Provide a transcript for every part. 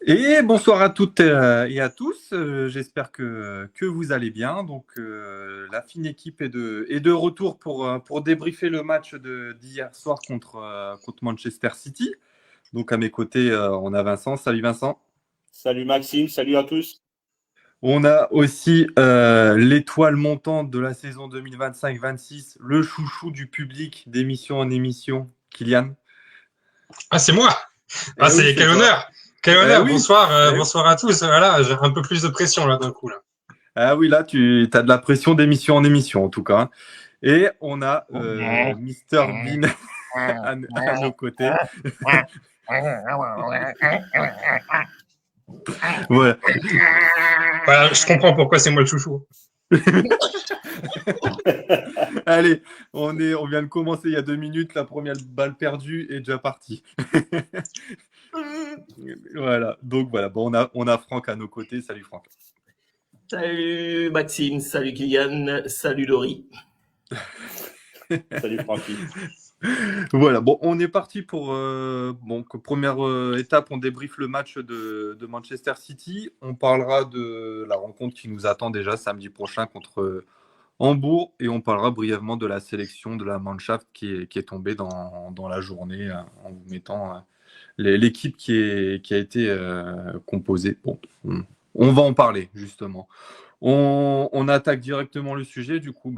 Et bonsoir à toutes et à tous. J'espère que vous allez bien. Donc, la fine équipe est de retour pour débriefer le match d'hier soir contre Manchester City. Donc, à mes côtés, on a Vincent. Salut Vincent. Salut Maxime, salut à tous. On a aussi l'étoile montante de la saison 2025-26, le chouchou du public d'émission en émission, Kylian. Ah, c'est moi. Ah, Eh oui, c'est quel toi. honneur. Quel Eh honneur. oui. Bonsoir, Eh oui. bonsoir à tous. Voilà, j'ai un peu plus de pression là d'un coup là. Ah oui, là, tu as de la pression d'émission en émission, en tout cas. Et on a Mister Bean à nos côtés. Voilà. Voilà, je comprends pourquoi c'est moi le chouchou. Allez, on vient de commencer il y a 2 minutes. La première balle perdue est déjà partie. Voilà. Donc voilà. Bon, on a Franck à nos côtés. Salut Franck. Salut Maxime, salut Kylian, salut Laurie. Salut Francky. Voilà, bon, on est parti pour première étape, on débriefe le match de Manchester City. On parlera de la rencontre qui nous attend déjà samedi prochain contre Hambourg et on parlera brièvement de la sélection de la Mannschaft qui est tombée dans la journée en vous mettant l'équipe qui a été composée. Bon, on va en parler justement. On attaque directement le sujet. Du coup,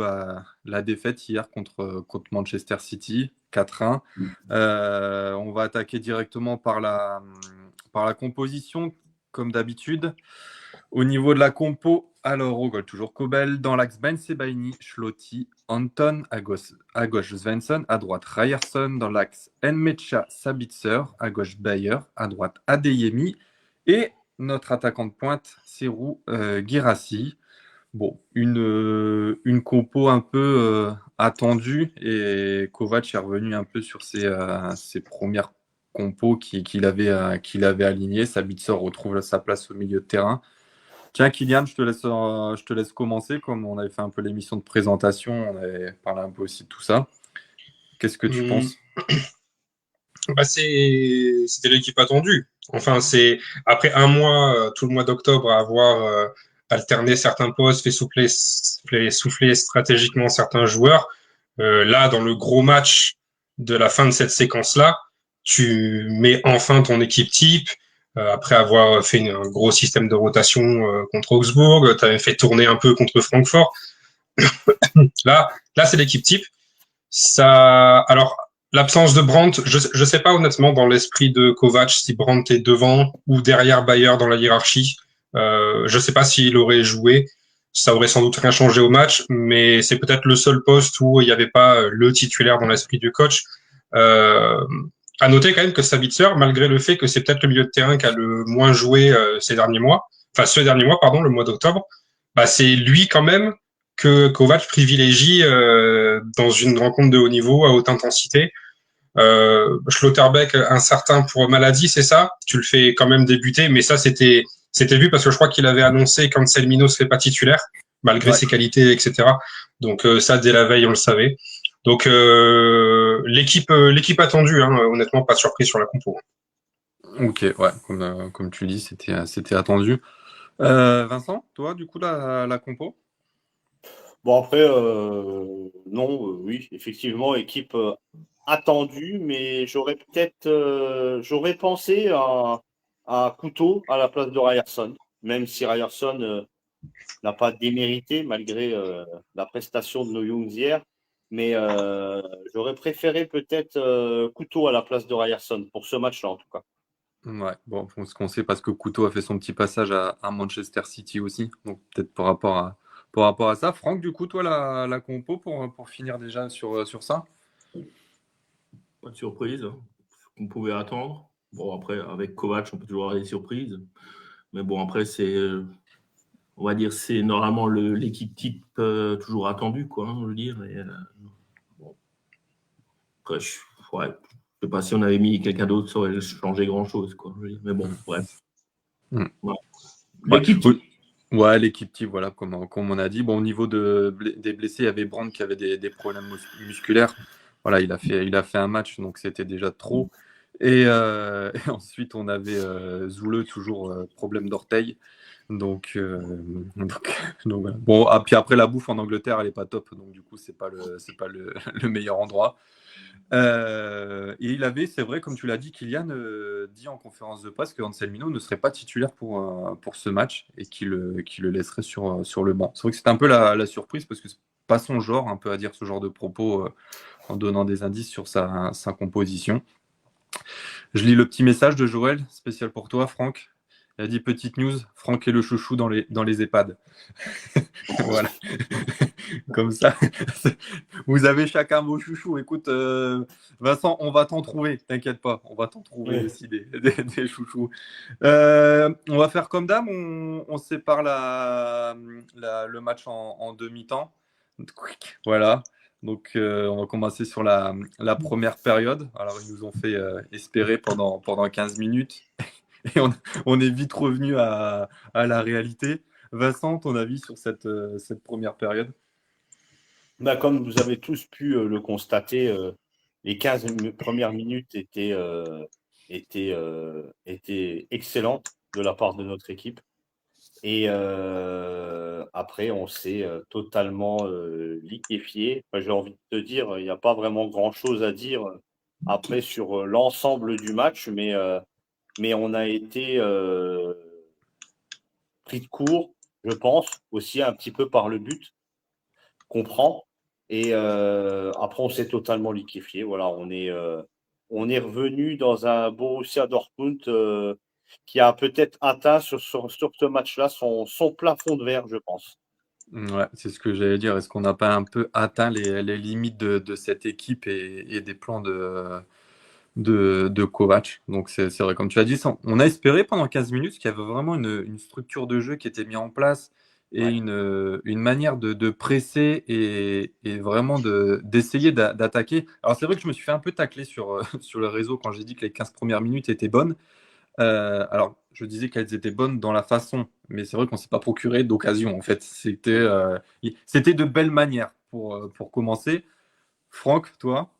la défaite hier contre Manchester City, 4-1. On va attaquer directement par la composition, comme d'habitude. Au niveau de la compo, alors au goal, toujours Kobel. Dans l'axe, Ben Sebaini, Schlotti, Anton, à gauche Svensson, à droite Ryerson. Dans l'axe, Nmecha, Sabitzer, à gauche Bayer, à droite Adeyemi. Et notre attaquant de pointe, Serhou Guirassy. Bon, une compo un peu attendue et Kovac est revenu un peu sur ses premières compos qu'il avait alignées. Sabitzer retrouve sa place au milieu de terrain. Tiens, Kylian, je te laisse commencer. Comme on avait fait un peu l'émission de présentation, on avait parlé un peu aussi de tout ça. Qu'est-ce que tu penses? C'était l'équipe attendue. Enfin, c'est après un mois, tout le mois d'octobre, à avoir alterné certains postes, souffler stratégiquement certains joueurs. Là, dans le gros match de la fin de cette séquence-là, tu mets enfin ton équipe type. Après avoir fait un gros système de rotation contre Augsbourg, tu avais fait tourner un peu contre Francfort. Là, c'est l'équipe type. Alors, l'absence de Brandt, je sais pas honnêtement dans l'esprit de Kovac si Brandt est devant ou derrière Bayer dans la hiérarchie. Je sais pas s'il aurait joué. Ça aurait sans doute rien changé au match, mais c'est peut-être le seul poste où il n'y avait pas le titulaire dans l'esprit du coach. À noter quand même que Sabitzer, malgré le fait que c'est peut-être le milieu de terrain qui a le moins joué ce dernier mois, pardon, le mois d'octobre, c'est lui quand même que Kovac privilégie dans une rencontre de haut niveau à haute intensité. Schlotterbeck, incertain pour maladie, c'est ça. Tu le fais quand même débuter, mais ça c'était vu parce que je crois qu'il avait annoncé qu'Anselmino ne serait pas titulaire malgré ses qualités, etc. Donc ça dès la veille on le savait. Donc l'équipe attendue, hein, honnêtement pas surpris sur la compo. Ok, ouais, comme tu dis, c'était attendu. Vincent, toi, du coup, la compo? Bon après, non, oui, effectivement, équipe attendue, mais j'aurais pensé à Couteau à la place de Ryerson, même si Ryerson n'a pas démérité malgré la prestation de nos Youngs hier. Mais j'aurais préféré peut-être Couteau à la place de Ryerson pour ce match-là en tout cas. Ouais, bon, ce qu'on sait parce que Couteau a fait son petit passage à Manchester City aussi. Donc peut-être par rapport à ça. Franck, du coup, toi, la compo pour finir déjà sur ça? Pas de surprise, hein, qu'on pouvait attendre. Bon, après, avec Kovac, on peut toujours avoir des surprises. Mais bon, après, on va dire, c'est normalement l'équipe type toujours attendue, quoi, hein, je veux dire. Bon, après, ouais, je sais pas si on avait mis quelqu'un d'autre, ça aurait changé grand-chose, quoi. Je veux dire. Mais bon, bref. Mm. Ouais. Ouais. L'équipe type. Ouais, l'équipe type, voilà, comme on a dit. Bon, au niveau des blessés, il y avait Brandt qui avait des problèmes musculaires. Voilà, il a fait un match, donc c'était déjà trop. Et ensuite, on avait Zoule, toujours problème d'orteil. Donc voilà. Bon, puis après, la bouffe en Angleterre, elle est pas top. Donc, du coup, c'est pas le meilleur endroit. Et c'est vrai, comme tu l'as dit, Kylian dit en conférence de presse que Anselmino ne serait pas titulaire pour ce match et qu'il le laisserait sur le banc. C'est vrai que c'est un peu la surprise parce que c'est pas son genre, un peu à dire ce genre de propos en donnant des indices sur sa composition. Je lis le petit message de Joël, spécial pour toi, Franck. Il a dit petite news, Franck est le chouchou dans les EHPAD. Voilà. Comme ça, vous avez chacun vos chouchous. Écoute, Vincent, on va t'en trouver, t'inquiète pas. On va t'en trouver aussi des chouchous. On va faire comme d'hab, on sépare le match en demi-temps. Voilà. Donc, on va commencer sur la première période. Alors, ils nous ont fait espérer pendant 15 minutes. Et on est vite revenu à la réalité. Vincent, ton avis sur cette première période? Comme vous avez tous pu le constater, les 15 premières minutes étaient excellentes de la part de notre équipe. Et après, on s'est totalement liquéfié. J'ai envie de te dire, il n'y a pas vraiment grand-chose à dire après sur l'ensemble du match, mais on a été pris de court, je pense, aussi un petit peu par le but qu'on prend. Et après, on s'est totalement liquéfié. Voilà, on est revenu dans un Borussia Dortmund qui a peut-être atteint sur ce match-là son plafond de verre, je pense. Ouais, c'est ce que j'allais dire. Est-ce qu'on n'a pas un peu atteint les limites de cette équipe et des plans de Kovac? Donc, c'est vrai, comme tu l'as dit, on a espéré pendant 15 minutes qu'il y avait vraiment une structure de jeu qui était mise en place et une manière de presser et vraiment d'essayer d'attaquer. Alors, c'est vrai que je me suis fait un peu tacler sur le réseau quand j'ai dit que les 15 premières minutes étaient bonnes. Alors, je disais qu'elles étaient bonnes dans la façon, mais c'est vrai qu'on ne s'est pas procuré d'occasion, en fait. C'était de belles manières pour commencer. Franck, toi?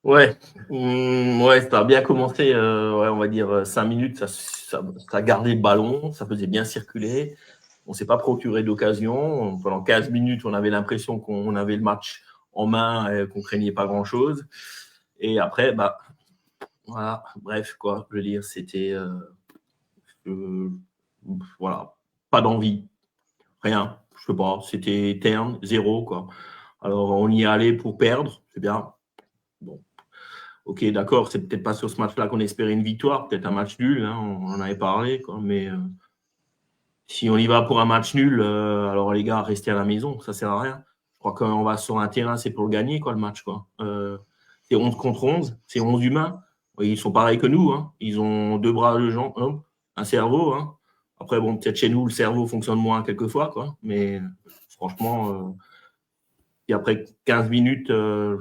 Ouais, ça a bien commencé, on va dire 5 minutes, ça gardait le ballon, ça faisait bien circuler. On ne s'est pas procuré d'occasion. Pendant 15 minutes, on avait l'impression qu'on avait le match en main et qu'on craignait pas grand-chose. Et après, voilà, bref, quoi, je veux dire, c'était voilà, pas d'envie, rien, je sais pas, c'était terne, zéro, quoi. Alors, on y est allé pour perdre, c'est bien. Bon, ok, d'accord, c'est peut-être pas sur ce match-là qu'on espérait une victoire, peut-être un match nul, hein, on en avait parlé, quoi, mais si on y va pour un match nul, alors les gars, restez à la maison, ça sert à rien. Je crois qu'on va sur un terrain, c'est pour le gagner, quoi, le match, quoi. C'est 11 contre 11, c'est 11 humains. Ils sont pareils que nous, hein. Ils ont 2 bras, 2 jambes, un cerveau, hein. Après, bon, peut-être chez nous, le cerveau fonctionne moins quelquefois, quoi. Mais franchement, et après 15 minutes, je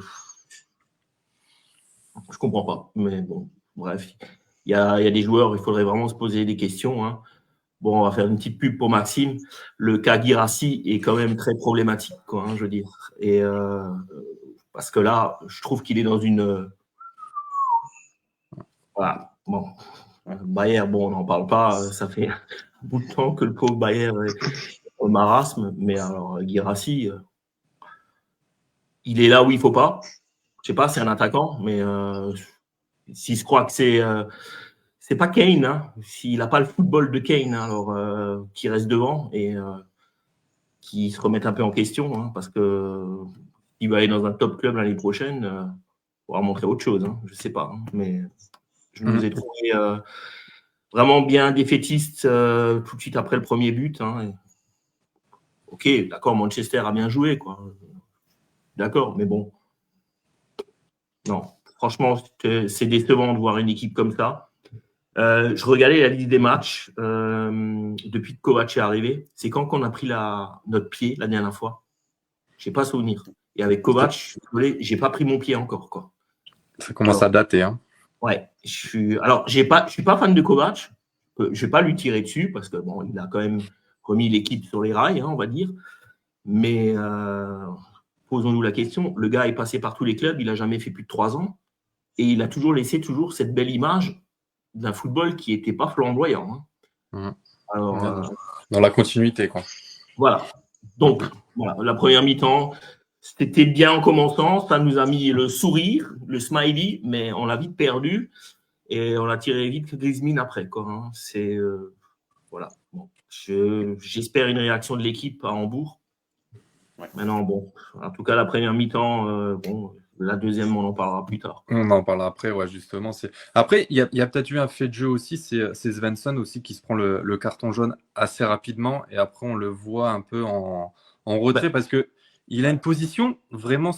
comprends pas. Mais bon, bref. Il y a des joueurs, il faudrait vraiment se poser des questions, hein. Bon, on va faire une petite pub pour Maxime. Le cas Guirassy est quand même très problématique, quoi, hein, je veux dire. Et parce que là, je trouve qu'il est dans une. Voilà. Bon. Bayer, bon, on n'en parle pas. Ça fait un bout de temps que le pauvre Bayer est au marasme. Mais alors, Guirassy, il est là où il ne faut pas. Je sais pas, c'est un attaquant, mais s'il se croit que c'est pas Kane, hein. S'il n'a pas le football de Kane, hein, alors qu'il reste devant et qu'il se remette un peu en question, hein, parce que il va aller dans un top club l'année prochaine, il faudra montrer autre chose, hein, je sais pas, hein, mais je nous ai trouvé vraiment bien défaitiste tout de suite après le premier but, hein. Ok, d'accord, Manchester a bien joué, quoi. D'accord, mais bon, non, franchement, c'est décevant de voir une équipe comme ça. Je regardais la liste des matchs depuis que Kovac est arrivé. C'est quand qu'on a pris notre pied la dernière fois? Je n'ai pas souvenir. Et avec Kovac, j'ai pas pris mon pied encore, quoi. Ça commence à dater, hein. Ouais. Je suis pas fan de Kovac. Je vais pas lui tirer dessus parce que bon, il a quand même remis l'équipe sur les rails, hein, on va dire. Mais posons-nous la question, le gars est passé par tous les clubs, il n'a jamais fait plus de 3 ans, et il a toujours laissé cette belle image d'un football qui n'était pas flamboyant. Hein. Alors, dans la continuité, quoi. Voilà. Donc, voilà, la première mi-temps, c'était bien en commençant, ça nous a mis le sourire, le smiley, mais on l'a vite perdu et on a tiré vite Griezmann après, quoi. Hein. C'est voilà. Bon. J'espère une réaction de l'équipe à Hambourg. Ouais. Maintenant, bon, en tout cas, la première mi-temps, bon, la deuxième, on en parlera plus tard. On en parlera après, ouais, justement. Après, il y a peut-être eu un fait de jeu aussi, c'est Svensson aussi qui se prend le carton jaune assez rapidement et après on le voit un peu en retrait parce que il a une position vraiment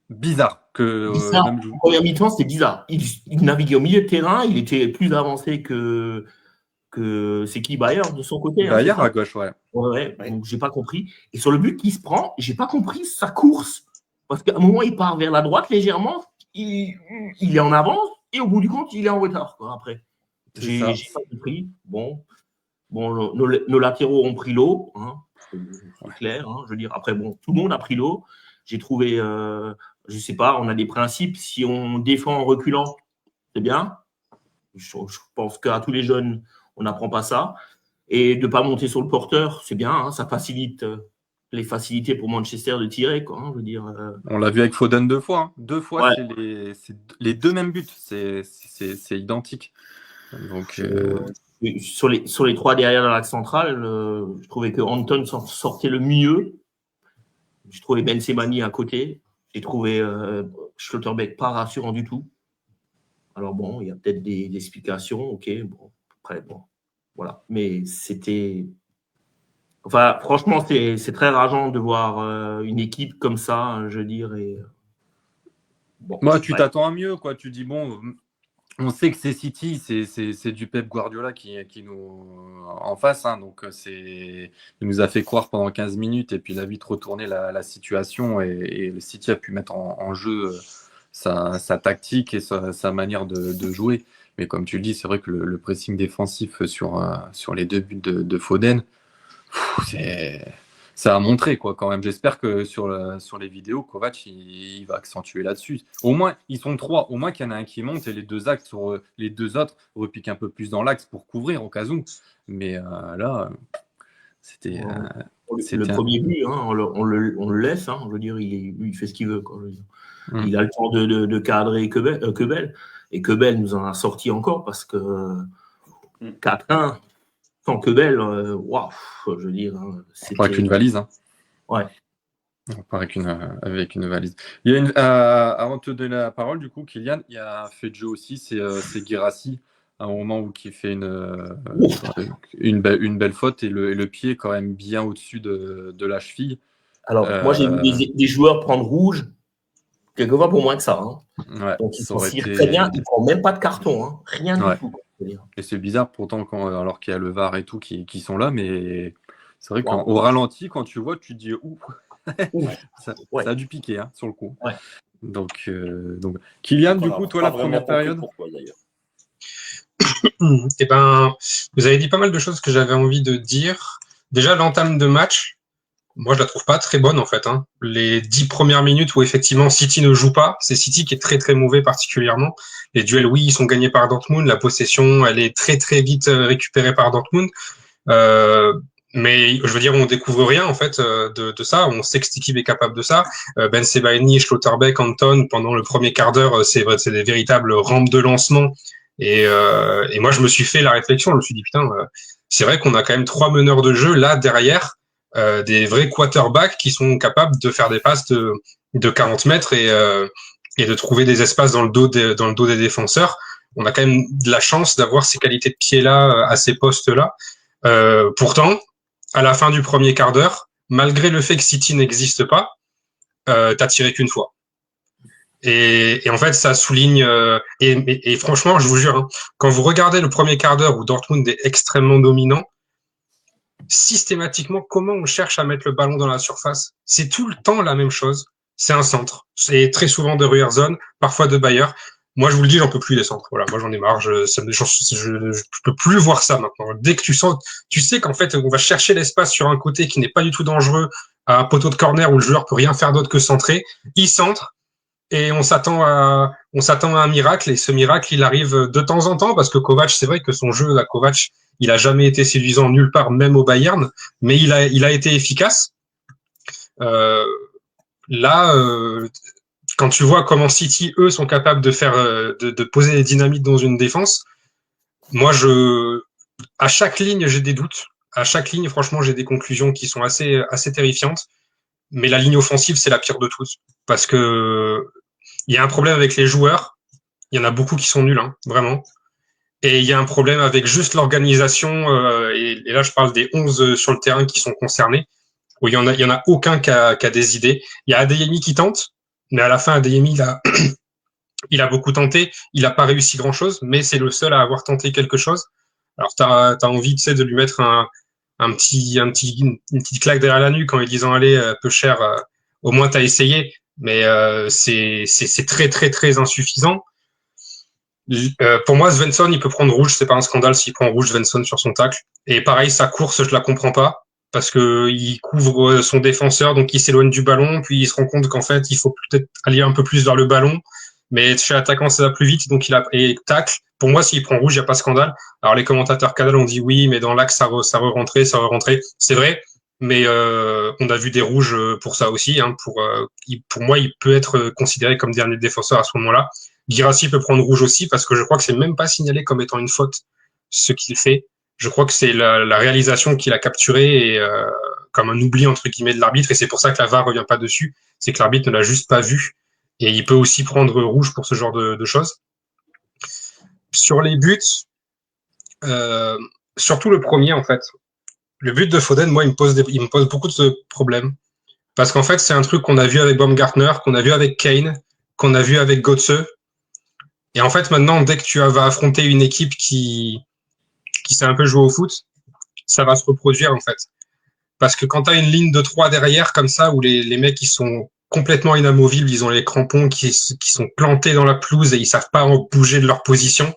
bizarre. En première mi-temps, c'était bizarre. Il naviguait au milieu de terrain, il était plus avancé que c'est qui Bayer de son côté. Bayer à gauche, ouais. Ouais. Donc j'ai pas compris. Et sur le but qu'il se prend, j'ai pas compris sa course. Parce qu'à un moment, il part vers la droite légèrement, il est en avance, et au bout du compte, il est en retard, quoi, après. J'ai pas compris. Bon, nos latéraux ont pris l'eau, hein, c'est clair. Hein, je veux dire, après, bon, tout le monde a pris l'eau. J'ai trouvé, je sais pas, on a des principes. Si on défend en reculant, c'est bien. Je pense qu'à tous les jeunes, on n'apprend pas ça. Et de ne pas monter sur le porteur, c'est bien, hein, ça facilite les facilités pour Manchester de tirer, quoi, hein, je veux dire. On l'a vu avec Foden 2 fois. Hein. 2 fois, ouais. C'est les 2 mêmes buts. C'est identique. Donc, sur les 3 derrière dans l'axe central, je trouvais que Anton sortait le mieux. J'ai trouvé Ben Sebaini à côté. J'ai trouvé Schlotterbeck pas rassurant du tout. Alors bon, il y a peut-être des explications, ok. Bon, après, bon, voilà. Mais c'était... Enfin, franchement, c'est très rageant de voir une équipe comme ça, je veux dire. Et... Bon, moi, tu t'attends à mieux, quoi. Tu dis, bon, on sait que c'est City, c'est du Pep Guardiola qui nous en face. Hein, donc, il nous a fait croire pendant 15 minutes et puis il a vite retourné la situation et le City a pu mettre en jeu sa tactique et sa manière de jouer. Mais comme tu le dis, c'est vrai que le pressing défensif sur les 2 buts de Foden, ça a montré, quoi, quand même. J'espère que sur les vidéos, Kovac, il va accentuer là-dessus. Au moins, ils sont 3. Au moins qu'il y en a un qui monte et les 2 axes sur les 2 autres repiquent un peu plus dans l'axe pour couvrir au cas où. Mais là, c'était... le premier but, hein, on le laisse. Hein, je veux dire, il fait ce qu'il veut. Quoi, je veux dire. Il a le temps de cadrer Quebel. Et Quebel nous en a sorti encore parce que 4-1... Sans Quebel, waouh, je veux dire. Avec une valise. Hein. Ouais. Avec une valise. Il y a avant de te donner la parole, du coup, Kylian, il y a un fait de jeu aussi, c'est Guirassy, à un moment où il fait une belle faute et le pied est quand même bien au-dessus de la cheville. Alors, moi, j'ai vu des joueurs prendre rouge, quelquefois pour moins que ça. Hein. Ouais, donc, ils s'en tirent très bien, ils ne prennent même pas de carton, hein. Rien du tout. Et c'est bizarre pourtant alors qu'il y a le VAR et tout qui sont là, mais c'est vrai qu'au ralenti, quand tu vois, tu te dis ça a dû piquer hein, sur le coup. Ouais. Donc Kylian, du coup, toi, la première période. Pourquoi, d'ailleurs. Eh ben, vous avez dit pas mal de choses que j'avais envie de dire. Déjà, l'entame de match, moi, je la trouve pas très bonne, en fait. Hein. Les 10 premières minutes où, effectivement, City ne joue pas, c'est City qui est très, très mauvais particulièrement. Les duels, oui, ils sont gagnés par Dortmund. La possession, elle est très, très vite récupérée par Dortmund. Mais, je veux dire, on découvre rien, en fait, de ça. On sait que cette équipe est capable de ça. Ben Sebaini, Schlotterbeck, Anton, pendant le premier quart d'heure, c'est des véritables rampes de lancement. Et moi, je me suis fait la réflexion. Je me suis dit, putain, c'est vrai qu'on a quand même 3 meneurs de jeu là, derrière. Des vrais quarterbacks qui sont capables de faire des passes de 40 mètres et de trouver des espaces dans le dos des défenseurs. On a quand même de la chance d'avoir ces qualités de pied-là à ces postes-là. Pourtant, à la fin du premier quart d'heure, malgré le fait que City n'existe pas, t'as tiré qu'une fois. Et en fait, ça souligne... et franchement, je vous jure, hein, quand vous regardez le premier quart d'heure où Dortmund est extrêmement dominant, systématiquement, comment on cherche à mettre le ballon dans la surface? C'est tout le temps la même chose. C'est un centre. C'est très souvent de Ruerzon, parfois de Bayer. Moi, je vous le dis, j'en peux plus des centres. Voilà, moi, j'en ai marre. Je peux plus voir ça maintenant. Dès que tu sais qu'en fait, on va chercher l'espace sur un côté qui n'est pas du tout dangereux à un poteau de corner où le joueur peut rien faire d'autre que centrer, il centre et on s'attend à un miracle, et ce miracle il arrive de temps en temps parce que Kovac, c'est vrai que son jeu à Kovac, il a jamais été séduisant nulle part, même au Bayern, mais il a été efficace. Là, quand tu vois comment City, eux, sont capables de faire, de poser des dynamites dans une défense, moi, à chaque ligne, j'ai des doutes. À chaque ligne, franchement, j'ai des conclusions qui sont assez terrifiantes. Mais la ligne offensive, c'est la pire de toutes. Parce que il y a un problème avec les joueurs. Il y en a beaucoup qui sont nuls, hein, vraiment. Et il y a un problème avec juste l'organisation. Et là, je parle des 11 sur le terrain qui sont concernés, où il y en a aucun qui a des idées. Il y a Adeyemi qui tente, mais à la fin, Adeyemi, il a beaucoup tenté. Il n'a pas réussi grand-chose, mais c'est le seul à avoir tenté quelque chose. Alors, tu as envie, tu sais, de lui mettre une petite claque derrière la nuque en lui disant, allez, peu cher, au moins tu as essayé. Mais c'est très, très, très insuffisant. Pour moi, Svensson, il peut prendre rouge. C'est pas un scandale s'il prend rouge, Svensson, sur son tacle. Et pareil, sa course, je la comprends pas. Parce que il couvre son défenseur, donc il s'éloigne du ballon, puis il se rend compte qu'en fait, il faut peut-être aller un peu plus vers le ballon. Mais chez l'attaquant, ça va plus vite, donc et tacle. Pour moi, s'il prend rouge, il n'y a pas de scandale. Alors les commentateurs Canal ont dit oui, mais dans l'axe, ça re-rentrer. C'est vrai, mais on a vu des rouges pour ça aussi. Hein, pour moi, il peut être considéré comme dernier défenseur à ce moment-là. Guirassy peut prendre rouge aussi, parce que je crois que c'est même pas signalé comme étant une faute, ce qu'il fait. Je crois que c'est la réalisation qu'il a capturée et comme un oubli entre guillemets de l'arbitre, et c'est pour ça que la VAR revient pas dessus. C'est que l'arbitre ne l'a juste pas vu, et il peut aussi prendre rouge pour ce genre de choses. Sur les buts, surtout le premier en fait. Le but de Foden, moi, il me pose beaucoup de problèmes, parce qu'en fait, c'est un truc qu'on a vu avec Baumgartner, qu'on a vu avec Kane, qu'on a vu avec Götze. Et en fait, maintenant, dès que tu vas affronter une équipe qui sait un peu jouer au foot, ça va se reproduire en fait. Parce que quand tu as une ligne de 3 derrière comme ça, où les mecs ils sont complètement inamovibles, ils ont les crampons qui sont plantés dans la pelouse et ils savent pas bouger de leur position.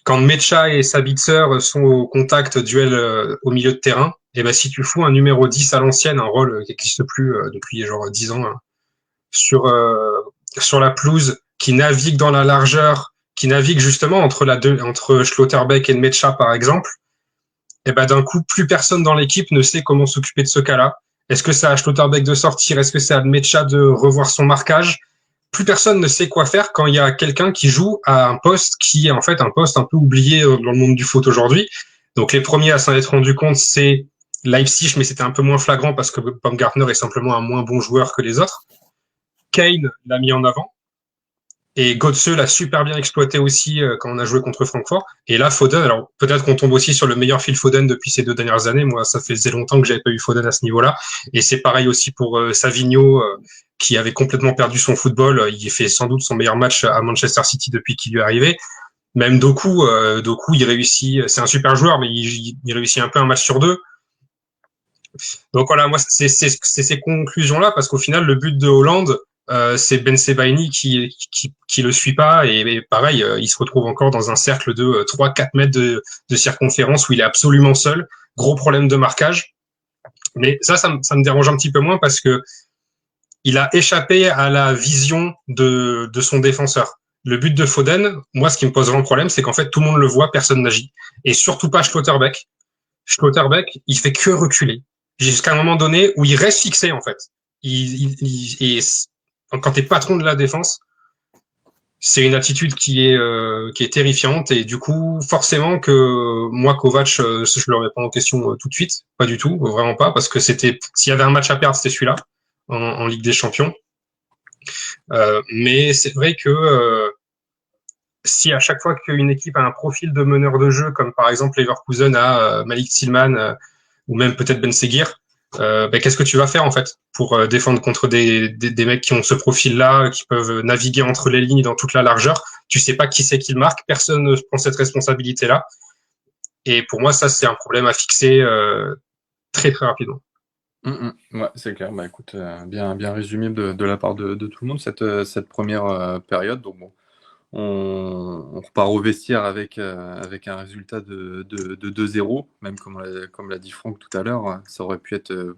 Quand Mecha et Sabitzer sont au contact duel au milieu de terrain, et ben si tu fous un numéro 10 à l'ancienne, un rôle qui n'existe plus depuis genre 10 ans, hein, sur la pelouse, qui navigue dans la largeur, qui navigue justement entre Schlotterbeck et Mecha par exemple, et ben d'un coup, plus personne dans l'équipe ne sait comment s'occuper de ce cas-là. Est-ce que c'est à Schlotterbeck de sortir? Est-ce que c'est à Mecha de revoir son marquage? Plus personne ne sait quoi faire quand il y a quelqu'un qui joue à un poste qui est en fait un poste un peu oublié dans le monde du foot aujourd'hui. Donc les premiers à s'en être rendu compte, c'est Leipzig, mais c'était un peu moins flagrant parce que Baumgartner est simplement un moins bon joueur que les autres. Kane l'a mis en avant. Et Götze l'a super bien exploité aussi quand on a joué contre Francfort. Et là, Foden, alors peut-être qu'on tombe aussi sur le meilleur Phil Foden depuis ces 2 dernières années. Moi, ça faisait longtemps que j'avais pas eu Foden à ce niveau-là. Et c'est pareil aussi pour Savigno, qui avait complètement perdu son football. Il fait sans doute son meilleur match à Manchester City depuis qu'il lui est arrivé. Même Doku, il réussit. C'est un super joueur, mais il réussit un peu un match sur 2. Donc voilà, moi, c'est ces conclusions-là, parce qu'au final, le but de Hollande, c'est Ben Sebaini qui le suit pas, et pareil, il se retrouve encore dans un cercle de 3-4 mètres de circonférence où il est absolument seul. Gros problème de marquage. Mais ça me dérange un petit peu moins parce que il a échappé à la vision de son défenseur. Le but de Foden, moi, ce qui me pose vraiment problème, c'est qu'en fait, tout le monde le voit, personne n'agit. Et surtout pas Schlotterbeck. Schlotterbeck, il fait que reculer. Jusqu'à un moment donné où il reste fixé, en fait. Et quand t'es patron de la défense, c'est une attitude qui est terrifiante. Et du coup, forcément que moi, Kovac, je le remets pas en question tout de suite. Pas du tout, vraiment pas. Parce que s'il y avait un match à perdre, c'était celui-là, en Ligue des Champions. Mais c'est vrai que si à chaque fois qu'une équipe a un profil de meneur de jeu, comme par exemple Leverkusen a Malik Tillman ou même peut-être Ben Seguir, qu'est-ce que tu vas faire en fait pour défendre contre des mecs qui ont ce profil-là, qui peuvent naviguer entre les lignes dans toute la largeur? Tu sais pas qui c'est qui le marque, personne ne prend cette responsabilité-là. Et pour moi, ça c'est un problème à fixer très très rapidement. Ouais, c'est clair. Bah écoute, bien résumé de la part de tout le monde cette première période. Donc bon, on repart au vestiaire avec un résultat de 2-0, même comme l'a dit Franck tout à l'heure, ça aurait pu être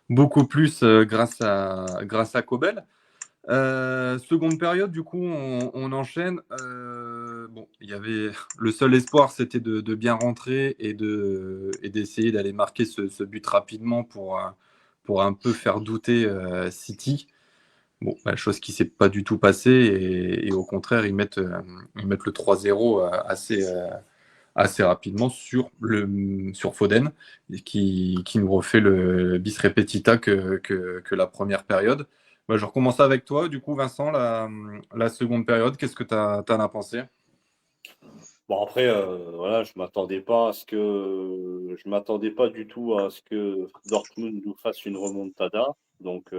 beaucoup plus grâce à Kobel. Seconde période, du coup, on enchaîne. Bon, il y avait le seul espoir, c'était de bien rentrer et d'essayer d'aller marquer ce but rapidement pour un peu faire douter City. Bon, chose qui s'est pas du tout passée et au contraire, ils mettent le 3-0 assez rapidement sur Foden, qui nous refait le bis repetita que la première période. Je recommence avec toi, du coup, Vincent, la seconde période, qu'est-ce que tu en as pensé? Bon, après, voilà, je m'attendais pas du tout à ce que Dortmund nous fasse une remontada. Donc,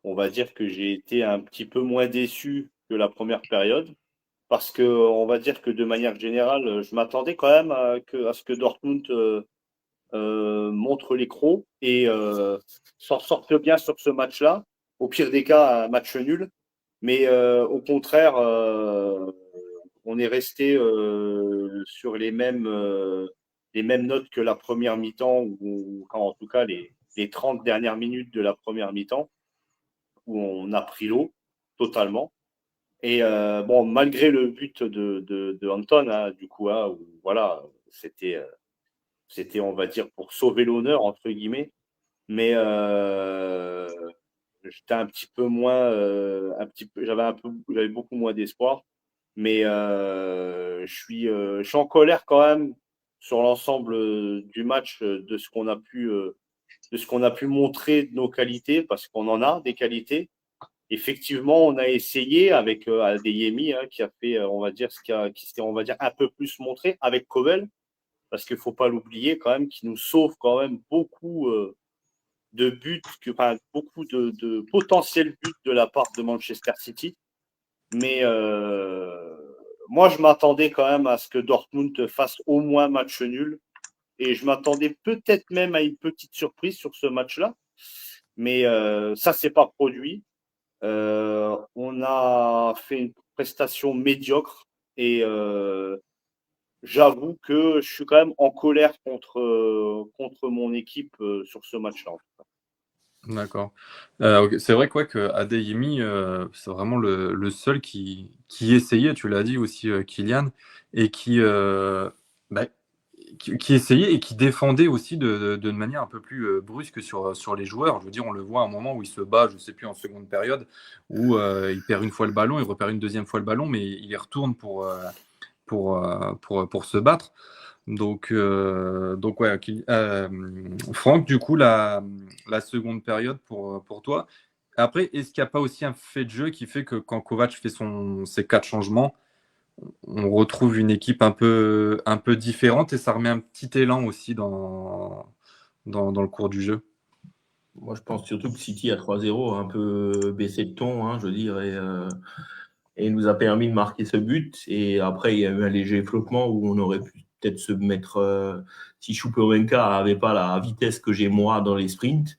on va dire que j'ai été un petit peu moins déçu que la première période. Parce que, on va dire que de manière générale, je m'attendais quand même à ce que Dortmund montre les crocs et s'en sorte bien sur ce match-là. Au pire des cas, un match nul. Mais au contraire, on est resté sur les mêmes notes que la première mi-temps, ou en tout cas les 30 dernières minutes de la première mi-temps, où on a pris l'eau totalement. Et bon, malgré le but de Anton, hein, du coup, hein, où, voilà, c'était, on va dire, pour sauver l'honneur, entre guillemets. Mais j'étais un petit peu moins, j'avais beaucoup moins d'espoir. Mais je suis en colère quand même sur l'ensemble du match de ce qu'on a pu montrer de nos qualités, parce qu'on en a des qualités. Effectivement, on a essayé avec Adeyemi, hein, qui a fait, on va dire, qui s'est, on va dire, un peu plus montré avec Kobel, parce qu'il ne faut pas l'oublier quand même, qui nous sauve quand même beaucoup de buts, enfin, beaucoup de potentiels buts de la part de Manchester City. Mais moi, je m'attendais quand même à ce que Dortmund fasse au moins match nul. Et je m'attendais peut-être même à une petite surprise sur ce match-là. Mais ça ne s'est pas produit. On a fait une prestation médiocre. Et j'avoue que je suis quand même en colère contre mon équipe sur ce match-là. D'accord. Ok. C'est vrai quoi, que Adeyemi, c'est vraiment le seul qui essayait, tu l'as dit aussi, Kylian, et bah, qui essayait et qui défendait aussi de manière un peu plus brusque sur les joueurs. Je veux dire, on le voit à un moment où il se bat, je ne sais plus, en seconde période, où il perd une fois le ballon, il repère une deuxième fois le ballon, mais il y retourne pour se battre. Donc ouais, Franck, du coup, la seconde période pour toi. Après, est-ce qu'il n'y a pas aussi un fait de jeu qui fait que quand Kovac fait ses 4 changements, on retrouve une équipe un peu différente et ça remet un petit élan aussi dans le cours du jeu? Moi, je pense surtout que City à 3-0 a un peu baissé de ton, hein, je veux dire, et nous a permis de marquer ce but. Et après, il y a eu un léger flottement où on aurait pu peut-être se mettre, si Choupo-Moting n'avait pas la vitesse que j'ai moi dans les sprints,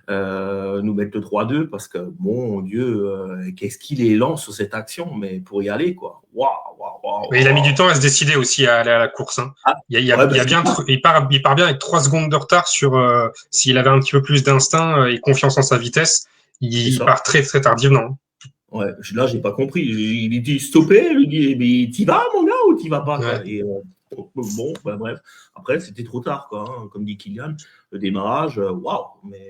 nous mettre le 3-2, parce que, mon Dieu, qu'est-ce qu'il est lent sur cette action, mais pour y aller, quoi. Waouh, waouh, waouh. Mais il a mis du temps à se décider aussi à aller à la course. Hein. Ah, il ouais, y a bien, il part bien avec 3 secondes de retard sur s'il avait un petit peu plus d'instinct et confiance en sa vitesse, il part très très tardivement. Ouais, là, j'ai pas compris. Il dit stopper, il dit mais t'y vas, mon gars, ou t'y vas pas, quoi. Ouais. Et bon, bah, bref. Après, c'était trop tard, quoi. Hein. Comme dit Kylian, le démarrage, waouh. Mais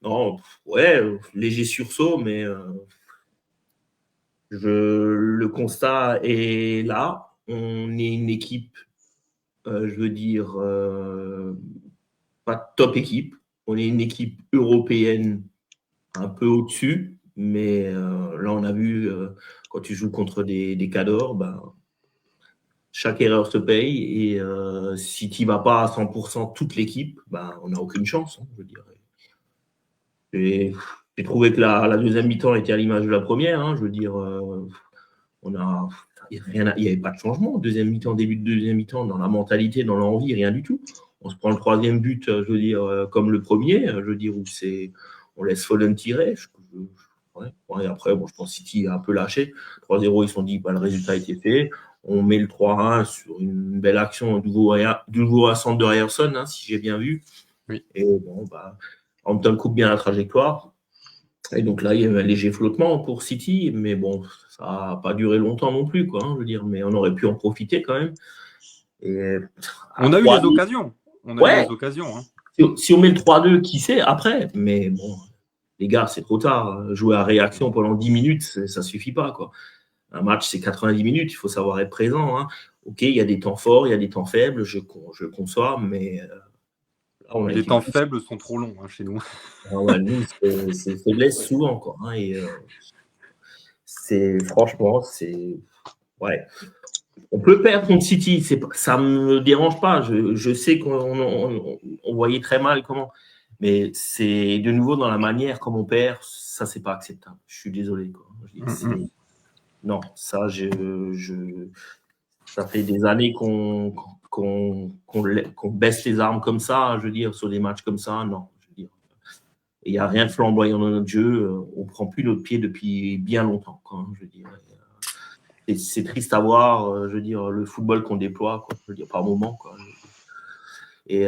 non, ouais, léger sursaut, mais le constat est là. On est une équipe, je veux dire, pas top équipe. On est une équipe européenne un peu au-dessus, mais là, on a vu, quand tu joues contre des cadors, ben, chaque erreur se paye, et si tu ne vas pas à 100% toute l'équipe, ben, on n'a aucune chance, hein, je dirais. J'ai trouvé que la deuxième mi-temps était à l'image de la première, hein, je veux dire, il n'y avait pas de changement. Deuxième mi-temps, début de deuxième mi-temps, dans la mentalité, dans l'envie, rien du tout. On se prend le troisième but, je veux dire, comme le premier, je veux dire, où on laisse Foden tirer. Ouais, après, bon, je pense que City a un peu lâché. 3-0, ils se sont dit, bah, le résultat était fait. On met le 3-1 sur une belle action, du nouveau centre de Ryerson, hein, si j'ai bien vu. Oui. Et bon, bah, Hampton coupe bien la trajectoire. Et donc là, il y a eu un léger flottement pour City, mais bon, ça n'a pas duré longtemps non plus, quoi, je veux dire, mais on aurait pu en profiter quand même. Et on a eu les occasions. On a eu les occasions. Si on met le 3-2, qui sait après? Mais bon, les gars, c'est trop tard. Jouer à réaction pendant 10 minutes, ça suffit pas, quoi. Un match, c'est 90 minutes, il faut savoir être présent. Hein. Ok, il y a des temps forts, il y a des temps faibles, je conçois, mais les temps faibles sont trop longs chez nous. Nous, c'est faiblesse souvent, quoi. Hein, et franchement, ouais. On peut perdre contre City, ça me dérange pas. Je sais qu'on voyait très mal comment, mais c'est de nouveau dans la manière comme on perd, ça c'est pas acceptable. Je suis désolé, quoi. Non, ça ça fait des années qu'on baisse les armes comme ça, je veux dire, sur des matchs comme ça, non. Il n'y a rien de flamboyant dans notre jeu. On ne prend plus notre pied depuis bien longtemps, quoi, je veux dire. C'est triste à voir, je veux dire, le football qu'on déploie, quoi, je veux dire, par moment, quoi. Et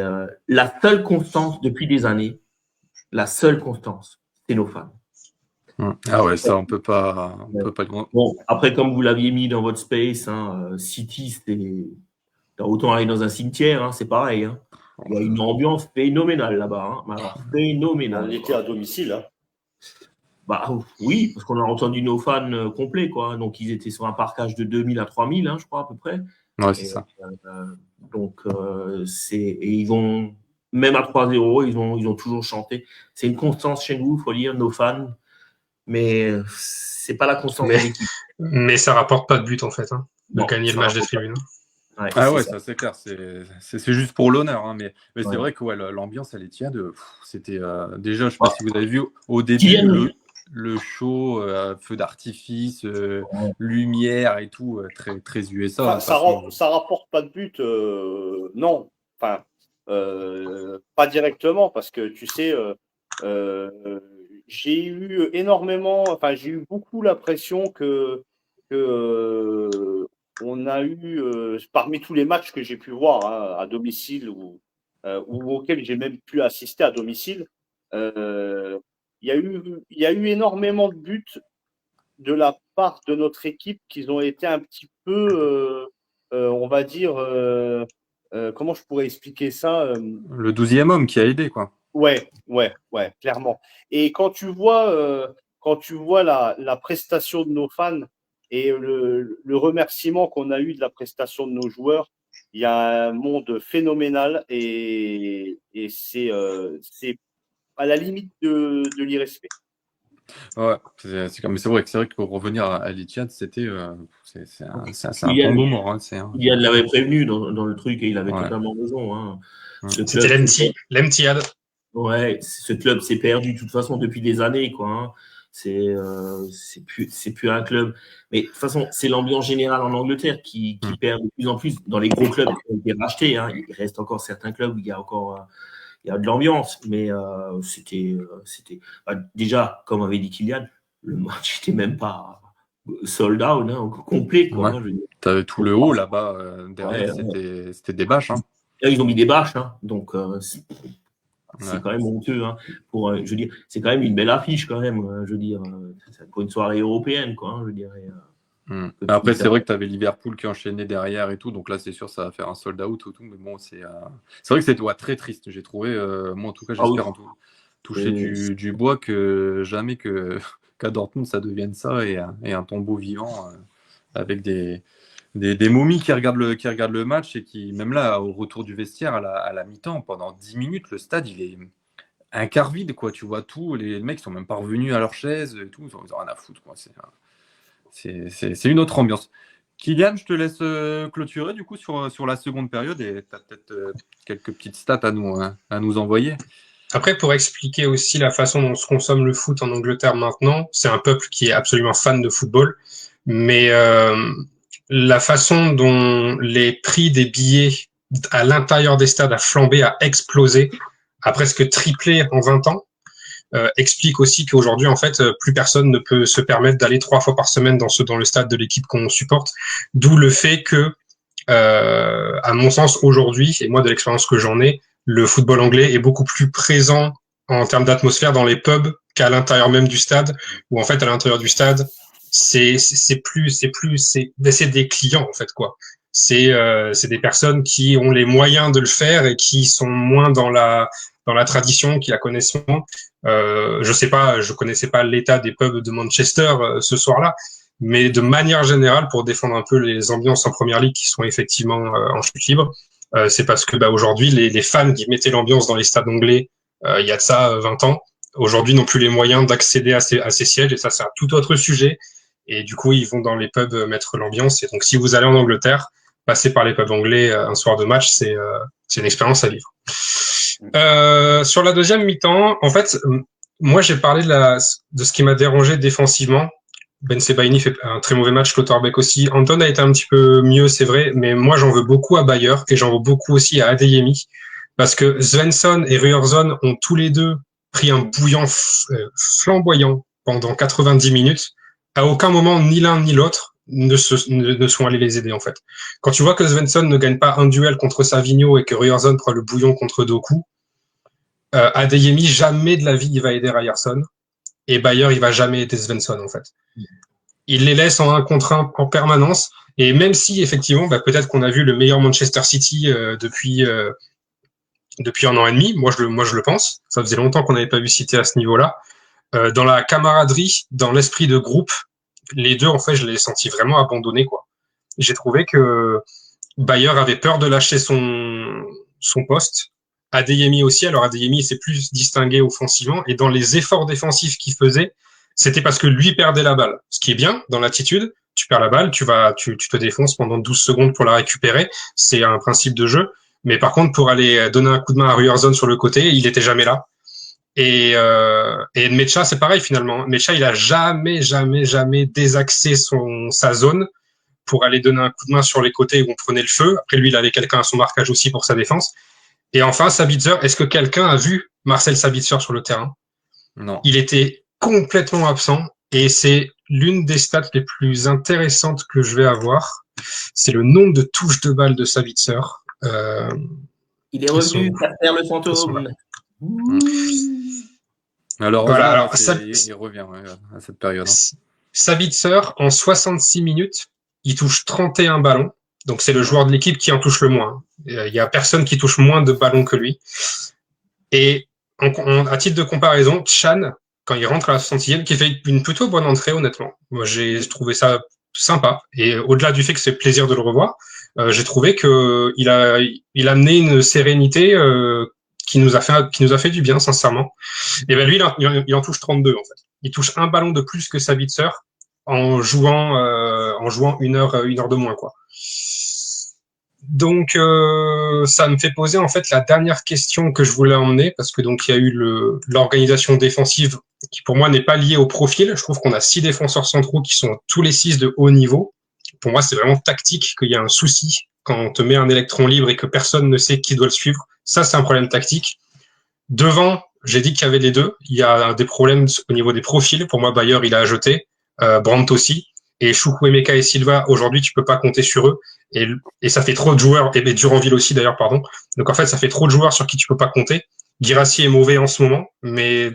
la seule constance depuis des années, c'est nos fans. Ah ouais, ça, on peut pas. Bon, après, comme vous l'aviez mis dans votre space, City, t'as autant aller dans un cimetière, c'est pareil. Hein. Il y a une ambiance phénoménale là-bas. Hein. Alors, phénoménale. On était à domicile. Hein. Bah oui, parce qu'on a entendu nos fans complets, quoi. Donc, ils étaient sur un parquage de 2000 à 3000, je crois, à peu près. Ouais, c'est ça. Donc, et ils vont, même à 3-0, ils ont toujours chanté. C'est une constance chez nous, il faut dire, nos fans. Mais c'est pas la constance de l'équipe. Mais ça rapporte pas de but, en fait, de gagner le match des tribunes. Ouais, ça c'est clair, c'est juste pour l'honneur, mais c'est vrai que l'ambiance elle est tiède. C'était déjà, je sais pas si vous avez vu au début le show, feu d'artifice, lumière et tout, très très USA. Ça rapporte pas de but, non, enfin pas directement parce que tu sais, j'ai eu beaucoup l'impression que on a eu, parmi tous les matchs que j'ai pu voir à domicile ou auxquels j'ai même pu assister à domicile, il y a eu énormément de buts de la part de notre équipe qui ont été un petit peu, on va dire, comment je pourrais expliquer ça Le 12e homme qui a aidé, quoi. Ouais, clairement. Et quand tu vois la prestation de nos fans et le remerciement qu'on a eu de la prestation de nos joueurs, il y a un monde phénoménal et c'est à la limite de l'irrespect. Ouais, c'est vrai que pour revenir à l'Etihad, c'était c'est un bon moment. Yann l'avait prévenu dans le truc et il avait totalement raison. C'était l'Etihad. Ouais, ce club s'est perdu de toute façon depuis des années, quoi. C'est plus un club. Mais de toute façon, c'est l'ambiance générale en Angleterre qui perd de plus en plus dans les gros clubs qui ont été rachetés. Il reste encore certains clubs où il y a de l'ambiance, mais c'était déjà, comme avait dit Kylian, le match n'était même pas sold out, complet, quoi. Tu avais tout le haut là-bas derrière, c'était des bâches. Là, ils ont mis des bâches, donc c'est quand même honteux. Je veux dire, c'est quand même une belle affiche, quand même. Je veux dire, c'est pour une soirée européenne, quoi. Je veux dire. Après, c'est vrai que tu avais Liverpool qui enchaînait derrière et tout, donc là, c'est sûr, ça va faire un sold out ou tout, mais bon, c'est vrai que c'était très triste. J'ai trouvé, moi en tout cas, j'espère toucher du bois que jamais qu'à Dortmund ça devienne ça et un tombeau vivant avec des momies qui regardent le match et qui, même là, au retour du vestiaire à la mi-temps, pendant 10 minutes, le stade, il est un quart vide, quoi. Tu vois tout, les mecs sont même pas revenus à leur chaise et tout, ils ont rien à foutre, quoi. C'est une autre ambiance. Kylian, je te laisse clôturer du coup sur la seconde période et tu as peut-être quelques petites stats à nous envoyer. Après, pour expliquer aussi la façon dont se consomme le foot en Angleterre maintenant, c'est un peuple qui est absolument fan de football, mais la façon dont les prix des billets à l'intérieur des stades a flambé, a explosé, a presque triplé en 20 ans, explique aussi qu'aujourd'hui, en fait, plus personne ne peut se permettre d'aller 3 fois par semaine dans le stade de l'équipe qu'on supporte. D'où le fait que, à mon sens, aujourd'hui, et moi de l'expérience que j'en ai, le football anglais est beaucoup plus présent en termes d'atmosphère dans les pubs qu'à l'intérieur même du stade, où en fait à l'intérieur du stade, c'est des clients en fait quoi. C'est des personnes qui ont les moyens de le faire et qui sont moins dans la tradition, qui la connaissent moins. Je connaissais pas l'état des pubs de Manchester ce soir-là, mais de manière générale, pour défendre un peu les ambiances en première ligue qui sont effectivement en chute libre, c'est parce que aujourd'hui les fans qui mettaient l'ambiance dans les stades anglais il y a de ça 20 ans, aujourd'hui n'ont plus les moyens d'accéder à ces sièges, et ça c'est un tout autre sujet. Et du coup, ils vont dans les pubs mettre l'ambiance. Et donc, si vous allez en Angleterre, passer par les pubs anglais un soir de match, c'est une expérience à vivre. Sur la deuxième mi-temps, en fait, moi, j'ai parlé de ce qui m'a dérangé défensivement. Ben Sebaini fait un très mauvais match, Schlotterbeck aussi. Anton a été un petit peu mieux, c'est vrai, mais moi, j'en veux beaucoup à Bayer et j'en veux beaucoup aussi à Adeyemi, parce que Svensson et Ryerson ont tous les deux pris un bouillon flamboyant pendant 90 minutes. À aucun moment, ni l'un ni l'autre ne sont allés les aider, en fait. Quand tu vois que Svensson ne gagne pas un duel contre Savigno et que Ryerson prend le bouillon contre Doku, Adeyemi, jamais de la vie, il va aider Ryerson. Et Bayer, il va jamais aider Svensson, en fait. Il les laisse en 1 contre 1 en permanence. Et même si, effectivement, peut-être qu'on a vu le meilleur Manchester City depuis 1 an et demi, moi je le pense. Ça faisait longtemps qu'on n'avait pas vu City à ce niveau-là. Dans la camaraderie, dans l'esprit de groupe, les deux, en fait, je les ai sentis vraiment abandonnés, quoi. J'ai trouvé que Bayer avait peur de lâcher son poste. Adeyemi aussi. Alors Adeyemi s'est plus distingué offensivement, et dans les efforts défensifs qu'il faisait, c'était parce que lui perdait la balle. Ce qui est bien dans l'attitude, tu perds la balle, tu te défonces pendant 12 secondes pour la récupérer. C'est un principe de jeu. Mais par contre, pour aller donner un coup de main à Ryerson sur le côté, il était jamais là. Et Mecha, c'est pareil finalement. Mecha, il a jamais désaxé sa zone pour aller donner un coup de main sur les côtés où on prenait le feu. Après, lui, il avait quelqu'un à son marquage aussi pour sa défense. Et enfin, Sabitzer, est-ce que quelqu'un a vu Marcel Sabitzer sur le terrain? Non. Il était complètement absent, et c'est l'une des stats les plus intéressantes que je vais avoir. C'est le nombre de touches de balle de Sabitzer. Il est revenu faire le fantôme. Alors, voilà, il revient à cette période. Sabitzer, en 66 minutes, il touche 31 ballons. Donc, c'est le joueur de l'équipe qui en touche le moins. Il y a personne qui touche moins de ballons que lui. Et à titre de comparaison, Chan, quand il rentre à la 60e, qui fait une plutôt bonne entrée, honnêtement. Moi, j'ai trouvé ça sympa. Et au-delà du fait que c'est plaisir de le revoir, j'ai trouvé que il a amené une sérénité qui nous a fait du bien, sincèrement. Et ben lui, il en touche 32, en fait. Il touche un ballon de plus que Sabitzer en jouant 1 heure de moins, quoi. Donc ça me fait poser en fait la dernière question que je voulais emmener, parce que donc il y a eu l'organisation défensive qui pour moi n'est pas liée au profil. Je trouve qu'on a 6 défenseurs centraux qui sont tous les 6 de haut niveau. Pour moi, c'est vraiment tactique qu'il y a un souci quand on te met un électron libre et que personne ne sait qui doit le suivre. Ça, c'est un problème tactique. Devant, j'ai dit qu'il y avait les deux. Il y a des problèmes au niveau des profils. Pour moi, Bayer, il a ajouté. Brandt aussi. Et Chukwuemeka et Silva, aujourd'hui, tu peux pas compter sur eux. Et ça fait trop de joueurs. Et Duranville aussi, d'ailleurs, pardon. Donc, en fait, ça fait trop de joueurs sur qui tu peux pas compter. Guirassy est mauvais en ce moment, mais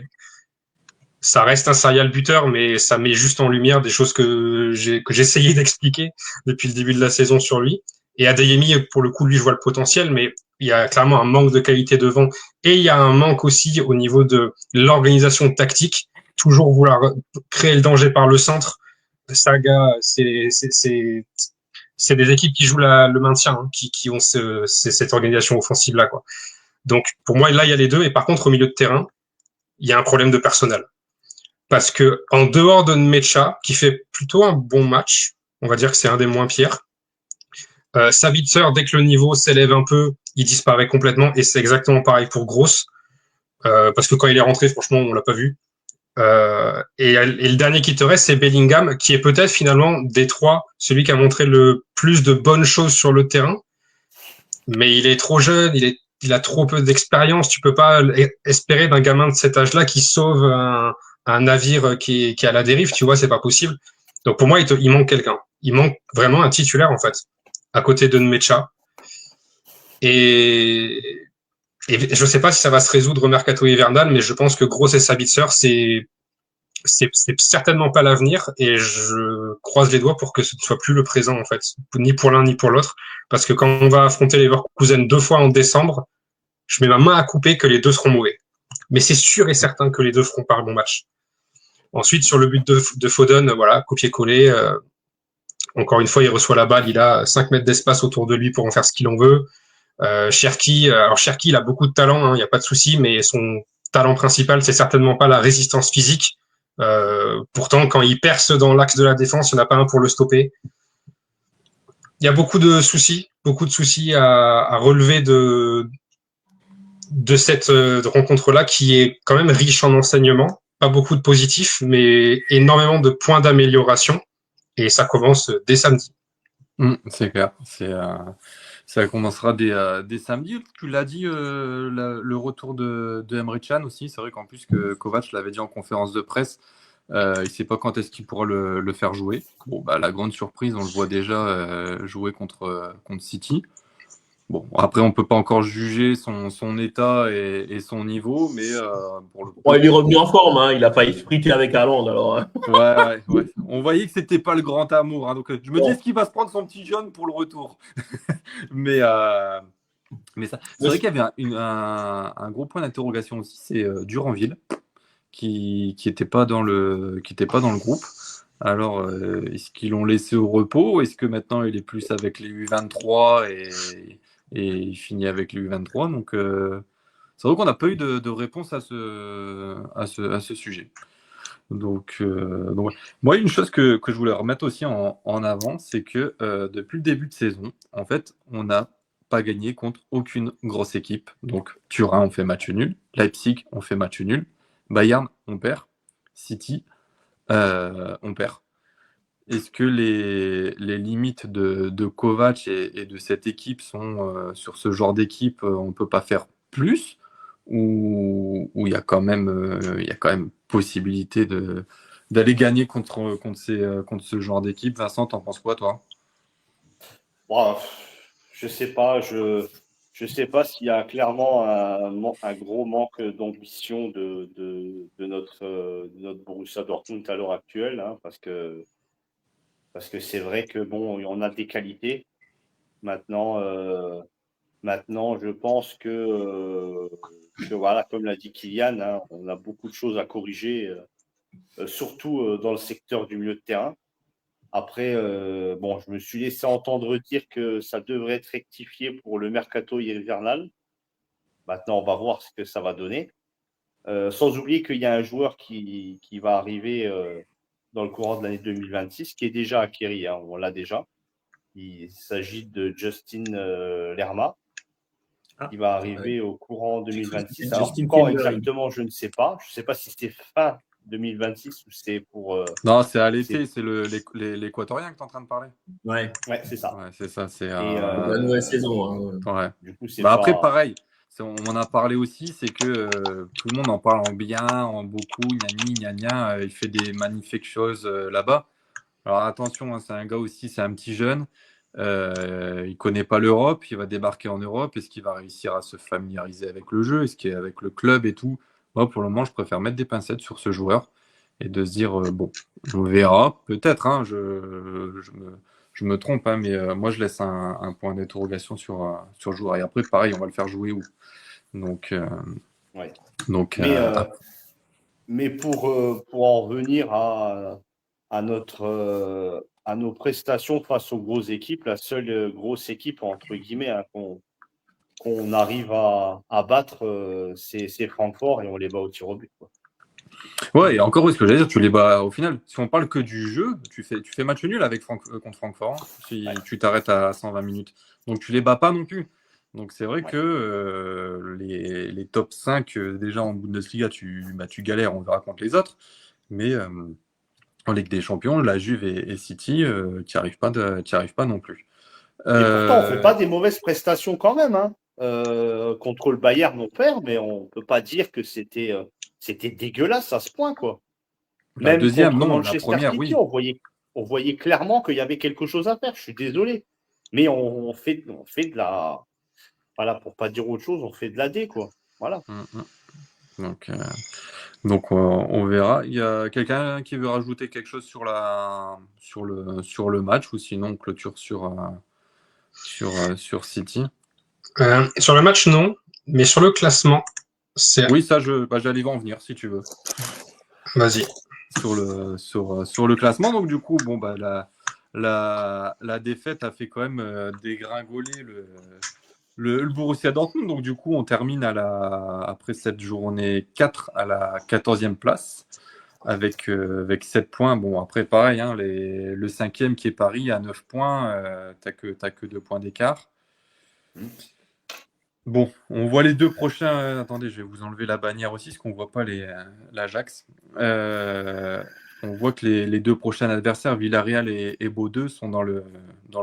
ça reste un serial buteur, mais ça met juste en lumière des choses que j'ai essayé d'expliquer depuis le début de la saison sur lui. Et Adeyemi, pour le coup, lui, je vois le potentiel, mais il y a clairement un manque de qualité devant, et il y a un manque aussi au niveau de l'organisation tactique. Toujours vouloir créer le danger par le centre. Saga, c'est des équipes qui jouent le maintien, hein, qui ont cette organisation offensive là, quoi. Donc pour moi, là, il y a les deux. Et par contre, au milieu de terrain, il y a un problème de personnel. Parce que en dehors de Nmecha, qui fait plutôt un bon match, on va dire que c'est un des moins pires, Sabitzer, dès que le niveau s'élève un peu, il disparaît complètement, et c'est exactement pareil pour Gross, parce que quand il est rentré, franchement, on l'a pas vu. Et le dernier qui te reste, c'est Bellingham, qui est peut-être finalement des trois celui qui a montré le plus de bonnes choses sur le terrain, mais il est trop jeune, il a trop peu d'expérience. Tu peux pas espérer d'un gamin de cet âge-là qui sauve un navire qui est à la dérive, tu vois, c'est pas possible. Donc pour moi, il manque quelqu'un. Il manque vraiment un titulaire, en fait, à côté de Nmecha. Et Et je sais pas si ça va se résoudre au mercato hivernal, mais je pense que Gross et Sabitzer, c'est certainement pas l'avenir, et je croise les doigts pour que ce ne soit plus le présent, en fait, ni pour l'un ni pour l'autre, parce que quand on va affronter les Leverkusen 2 fois en décembre, je mets ma main à couper que les deux seront mauvais. Mais c'est sûr et certain que les deux feront pas un bon match. Ensuite, sur le but de Foden, voilà, copier-coller. Encore une fois, il reçoit la balle, il a 5 mètres d'espace autour de lui pour en faire ce qu'il en veut. Cherki, alors Cherki, il a beaucoup de talent, il n'y a pas de souci, mais son talent principal, c'est certainement pas la résistance physique. Pourtant, quand il perce dans l'axe de la défense, il n'y en a pas un pour le stopper. Il y a beaucoup de soucis à relever de cette rencontre-là, qui est quand même riche en enseignements. Pas beaucoup de positifs, mais énormément de points d'amélioration. Et ça commence dès samedi. C'est clair. Ça commencera dès samedi. Tu l'as dit, le retour de Emre Can aussi. C'est vrai qu'en plus que Kovac l'avait dit en conférence de presse, il ne sait pas quand est-ce qu'il pourra le faire jouer. Bon, bah, la grande surprise, on le voit déjà jouer contre City. Bon, après, on ne peut pas encore juger son état et son niveau, mais pour le coup. Il est revenu en forme, hein. Il n'a pas effrité avec Haaland. Alors. Ouais. On voyait que c'était pas le grand amour. Hein, donc, je me dis, est-ce qu'il va se prendre son petit jaune pour le retour? mais ça, c'est vrai qu'il y avait un gros point d'interrogation aussi, c'est Duranville, qui n'était pas dans le groupe. Alors, est-ce qu'ils l'ont laissé au repos? Est-ce que maintenant il est plus avec les U23 et il finit avec les U23? Donc, c'est vrai qu'on n'a pas eu de réponse à ce sujet. Donc ouais. Moi, une chose que je voulais remettre aussi en avant, c'est que depuis le début de saison, en fait, on n'a pas gagné contre aucune grosse équipe. Donc, Turin, on fait match nul. Leipzig, on fait match nul. Bayern, on perd. City, on perd. Est-ce que les limites de Kovac et de cette équipe sont sur ce genre d'équipe, on ne peut pas faire plus, ou il y a quand même possibilité d'aller gagner contre ce genre d'équipe? Vincent, t'en penses quoi, toi? Bon, je sais pas, je sais pas s'il y a clairement un gros manque d'ambition de notre Borussia Dortmund à l'heure actuelle, hein, parce que c'est vrai que bon, on a des qualités. Maintenant, je pense que voilà, comme l'a dit Kylian, hein, on a beaucoup de choses à corriger, surtout dans le secteur du milieu de terrain. Après, bon, je me suis laissé entendre dire que ça devrait être rectifié pour le mercato hivernal. Maintenant, on va voir ce que ça va donner. Sans oublier qu'il y a un joueur qui va arriver dans le courant de l'année 2026, qui est déjà acquis, hein, on l'a déjà. Il s'agit de Justin Lerma, qui va arriver au courant 2026. Alors, quand exactement, je ne sais pas. Je ne sais pas si c'est fin 2026 ou c'est pour. Non, c'est à l'été, c'est l'Équatorien que tu es en train de parler. Ouais, c'est ça. Ouais, c'est ça. C'est la nouvelle saison. Hein. Ouais. Du coup, c'est Après, pareil, on en a parlé aussi, c'est que tout le monde en parle en bien, en beaucoup, gna il fait des magnifiques choses là-bas. Alors attention, hein, c'est un gars aussi, c'est un petit jeune. Il connaît pas l'Europe, il va débarquer en Europe. Est-ce qu'il va réussir à se familiariser avec le jeu? Est-ce qu'il est avec le club et tout? Moi, pour le moment, je préfère mettre des pincettes sur ce joueur et de se dire, bon, on verra, peut-être, hein, je me trompe, hein, mais moi, je laisse un point d'interrogation sur le joueur. Et après, pareil, on va le faire jouer où? Donc, ouais. donc mais pour en revenir à nos prestations face aux grosses équipes, la seule grosse équipe, entre guillemets, hein, qu'on arrive à battre, c'est Francfort, et on les bat au tir au but, quoi. Ouais, et encore, ce que j'allais dire, tu les bats au final. Si on parle que du jeu, tu fais match nul avec contre Francfort, hein, si tu t'arrêtes à 120 minutes. Donc tu les bats pas non plus. Donc c'est vrai que les top 5, déjà en Bundesliga, tu galères, on verra contre les autres. Mais en Ligue des Champions, la Juve et City, tu n'y arrives pas non plus. Et pourtant, on ne fait pas des mauvaises prestations quand même, hein. Contre le Bayern, on perd, mais on ne peut pas dire que c'était dégueulasse à ce point, quoi. La deuxième, contre non, Manchester la première, City, oui. on voyait clairement qu'il y avait quelque chose à faire. Je suis désolé. Mais on fait de la. voilà, pour pas dire autre chose, on fait de l'AD, quoi. Voilà. Donc on verra. Il y a quelqu'un qui veut rajouter quelque chose sur le match ou sinon on clôture sur City. Sur le match, non, mais sur le classement, c'est. Oui, ça, j'allais en venir si tu veux. Vas-y. Sur le classement. Donc, du coup, bon, bah, la défaite a fait quand même dégringoler le Borussia Dortmund. Donc, du coup, on termine après cette journée 4 à la 14e place avec 7 points. Bon, après, pareil, hein, le 5e qui est Paris à 9 points, t'as que 2 points d'écart. Bon, on voit les deux prochains. Attendez, je vais vous enlever la bannière aussi, parce qu'on ne voit pas l'Ajax. On voit que les deux prochains adversaires, Villarreal et Bordeaux, sont dans le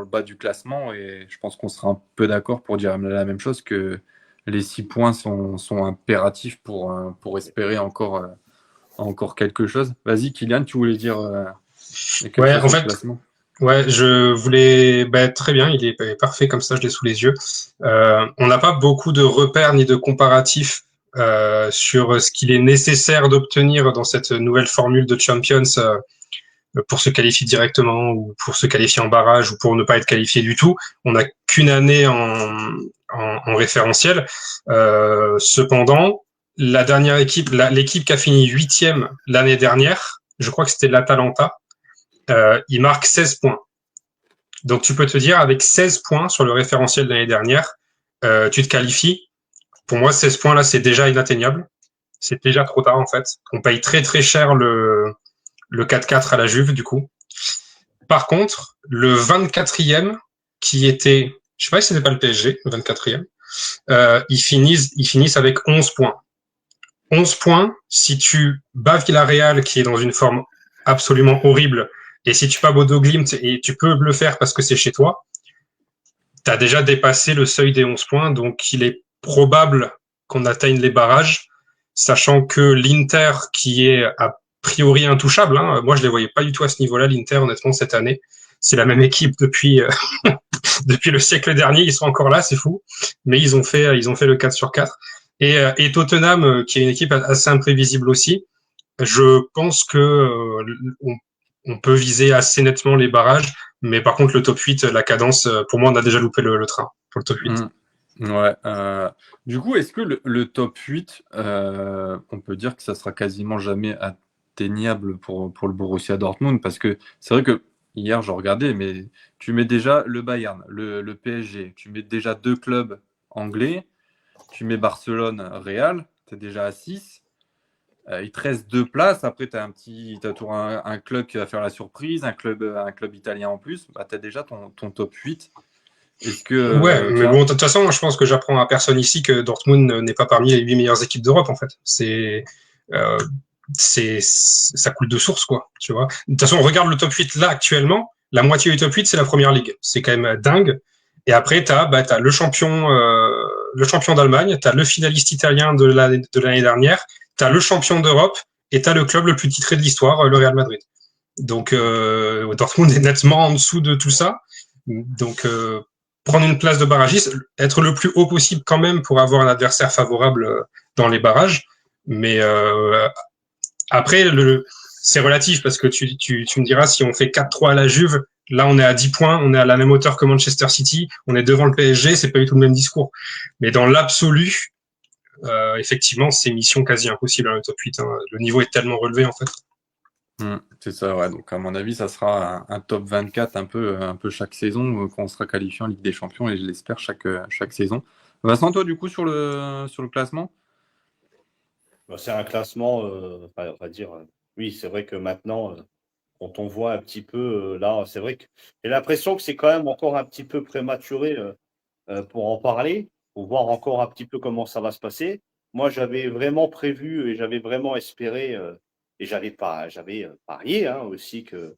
bas du classement. Et je pense qu'on sera un peu d'accord pour dire la même chose, que les 6 points sont impératifs pour espérer encore quelque chose. Vas-y, Kylian, tu voulais dire quelque Ouais, chose en sur le fait, classement? ouais, je voulais. Très bien, il est parfait comme ça, je l'ai sous les yeux. On n'a pas beaucoup de repères ni de comparatifs sur ce qu'il est nécessaire d'obtenir dans cette nouvelle formule de Champions pour se qualifier directement ou pour se qualifier en barrage ou pour ne pas être qualifié du tout. On n'a qu'une année en référentiel. Cependant, la dernière équipe, l'équipe qui a fini 8e l'année dernière, je crois que c'était l'Atalanta, il marque 16 points. Donc tu peux te dire, avec 16 points sur le référentiel de l'année dernière, tu te qualifies. Pour moi, 16 points là, c'est déjà inatteignable. C'est déjà trop tard en fait. On paye très très cher le 4-4 à la Juve du coup. Par contre, le 24e, qui était, je sais pas si c'était pas le PSG, le 24e, ils finissent avec 11 points. 11 points, si tu bats Villarreal, qui est dans une forme absolument horrible, et si tu bats Bodo Glimt, et tu peux le faire parce que c'est chez toi, tu as déjà dépassé le seuil des 11 points, donc il est probable qu'on atteigne les barrages, sachant que l'Inter, qui est a priori intouchable, hein, moi je les voyais pas du tout à ce niveau-là, l'Inter, honnêtement, cette année. C'est la même équipe depuis depuis le siècle dernier, ils sont encore là, c'est fou. Mais ils ont fait le 4 sur 4. Et Tottenham, qui est une équipe assez imprévisible aussi, je pense que on peut viser assez nettement les barrages. Mais par contre, le top 8, la cadence, pour moi, on a déjà loupé le train pour le top 8. Ouais. Du coup, est-ce que le top 8, on peut dire que ça sera quasiment jamais atteignable pour le Borussia Dortmund? Parce que c'est vrai que hier, je regardais, mais tu mets déjà le Bayern, le PSG, tu mets déjà deux clubs anglais, tu mets Barcelone, Real, tu es déjà à 6. Il te reste deux places. Après, tu as toujours un club qui va faire la surprise, un club italien en plus. Bah, tu as déjà ton top 8. Est-ce Ouais, que, tu mais vois, bon, de toute façon, je pense que j'apprends à personne ici que Dortmund n'est pas parmi les 8 meilleures équipes d'Europe, en fait. Euh, ça coule de source, quoi, tu vois. De toute façon, on regarde le top 8 là, actuellement. La moitié du top 8, c'est la première ligue. C'est quand même dingue. Et après, t'as le champion d'Allemagne, t'as le finaliste italien de l'année dernière, t'as le champion d'Europe, et t'as le club le plus titré de l'histoire, le Real Madrid. Donc, Dortmund est nettement en dessous de tout ça. Donc, prendre une place de barragiste, être le plus haut possible quand même pour avoir un adversaire favorable dans les barrages. Mais après, c'est relatif parce que tu me diras, si on fait 4-3 à la Juve, là on est à 10 points, on est à la même hauteur que Manchester City, on est devant le PSG, c'est pas du tout le même discours. Mais dans l'absolu, effectivement, c'est mission quasi impossible, hein, le top 8. Hein. Le niveau est tellement relevé en fait. c'est ça, ouais. Donc, à mon avis, ça sera un top 24 un peu chaque saison quand on sera qualifié en Ligue des Champions et je l'espère chaque saison. Vincent, toi, du coup, sur le classement? C'est un classement, on va dire, oui, c'est vrai que maintenant, quand on voit un petit peu, là, c'est vrai que j'ai l'impression que c'est quand même encore un petit peu prématuré pour en parler, pour voir encore un petit peu comment ça va se passer. Moi, j'avais vraiment prévu et j'avais vraiment espéré, et j'avais parié hein, aussi que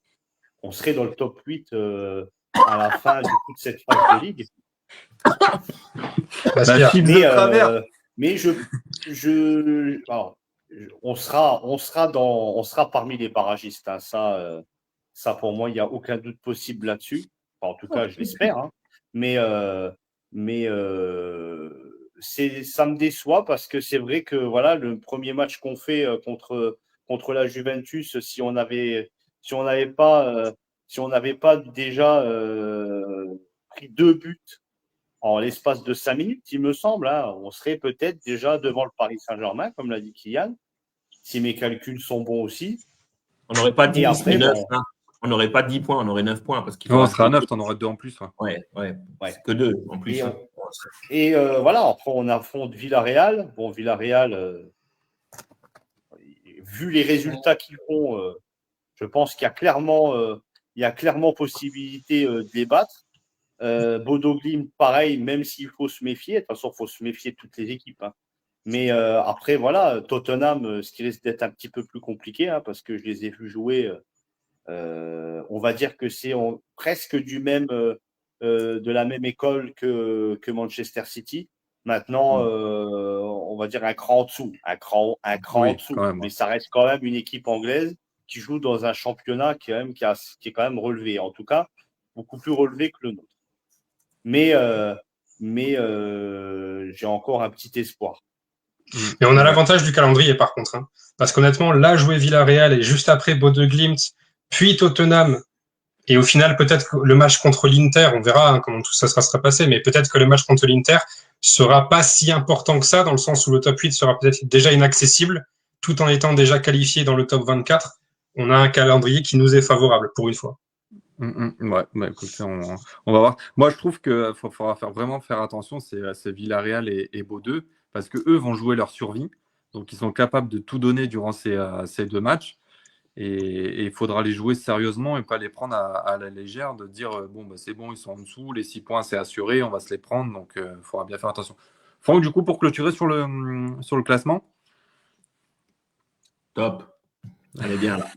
on serait dans le top 8 à la fin du coup de cette phase de ligue. Bah, chips de Mais, travers. mais alors, on sera parmi les barragistes. Hein. Ça, pour moi, il n'y a aucun doute possible là-dessus. Enfin, en tout cas, je l'espère. Hein. Mais Mais ça me déçoit parce que c'est vrai que voilà, le premier match qu'on fait contre la Juventus, si on n'avait pas déjà pris 2 buts en l'espace de 5 minutes, il me semble, hein, on serait peut-être déjà devant le Paris Saint-Germain, comme l'a dit Kylian, si mes calculs sont bons aussi. On n'aurait pas 10, après, mais 9. bon. Hein. On n'aurait pas 10 points, on aurait 9 points. Parce qu'il On sera à 9, t'en auras 2 en plus. Ouais. Ouais. C'est que 2 en plus. Et voilà, après on affronte Villarreal. Bon, Villarreal, vu les résultats qu'ils font, je pense qu'il y a clairement possibilité de les battre. Bodo Glimt, pareil, même s'il faut se méfier. De toute façon, il faut se méfier de toutes les équipes. Hein. Mais après, voilà, Tottenham, ce qui risque d'être un petit peu plus compliqué, hein, parce que je les ai vus jouer. On va dire que c'est presque de la même école que Manchester City. Maintenant, on va dire un cran en dessous, un cran en dessous. Mais ça reste quand même une équipe anglaise qui joue dans un championnat qui est quand même relevé, en tout cas beaucoup plus relevé que le nôtre. Mais j'ai encore un petit espoir. Et on a l'avantage du calendrier par contre, hein. Parce qu'honnêtement, là jouer Villarreal et juste après Bodo Glimt, puis Tottenham, et au final peut-être que le match contre l'Inter, on verra hein, comment tout ça sera passé, mais peut-être que le match contre l'Inter sera pas si important que ça, dans le sens où le top 8 sera peut-être déjà inaccessible, tout en étant déjà qualifié dans le top 24. On a un calendrier qui nous est favorable pour une fois. Ouais, bah écoutez, on va voir. Moi, je trouve qu'il faudra vraiment faire attention, c'est Villarreal et Bordeaux, parce que eux vont jouer leur survie. Donc, ils sont capables de tout donner durant ces 2 matchs. Et il faudra les jouer sérieusement et pas les prendre à la légère, de dire bon, bah, c'est bon, ils sont en dessous, les 6 points, c'est assuré, on va se les prendre. Donc, il faudra bien faire attention. Franck, du coup, pour clôturer sur le classement. Top. Elle est bien là.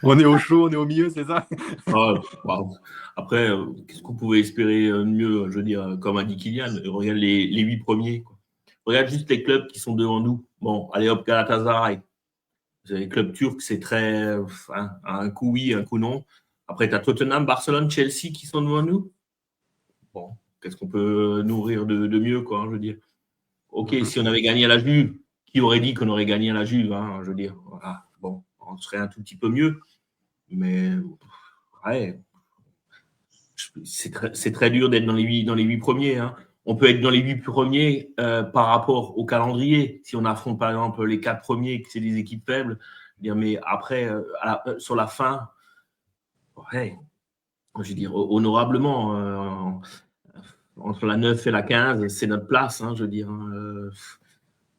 On est au chaud, on est au milieu, c'est ça? Wow. Après, qu'est-ce qu'on pouvait espérer de mieux? Je veux dire, comme a dit Kylian, regarde les 8 premiers. Quoi. Regarde juste les clubs qui sont devant nous. Bon, allez hop, Galatasaray. Vous avez les clubs turcs, c'est très. Un coup oui, un coup non. Après, tu as Tottenham, Barcelone, Chelsea qui sont devant nous. Bon, qu'est-ce qu'on peut nourrir de mieux, quoi, hein, je veux dire. Ok, si on avait gagné à la Juve, qui aurait dit qu'on aurait gagné à la Juve, hein, je veux dire. Voilà. Bon, on serait un tout petit peu mieux. Mais, ouais. C'est très dur d'être dans les 8 premiers. Hein. On peut être dans les 8 premiers par rapport au calendrier. Si on affronte, par exemple, les 4 premiers, que c'est des équipes faibles, dire, mais après, sur la fin, ouais, je veux dire, honorablement, entre la 9 et la 15, c'est notre place, hein, je veux dire.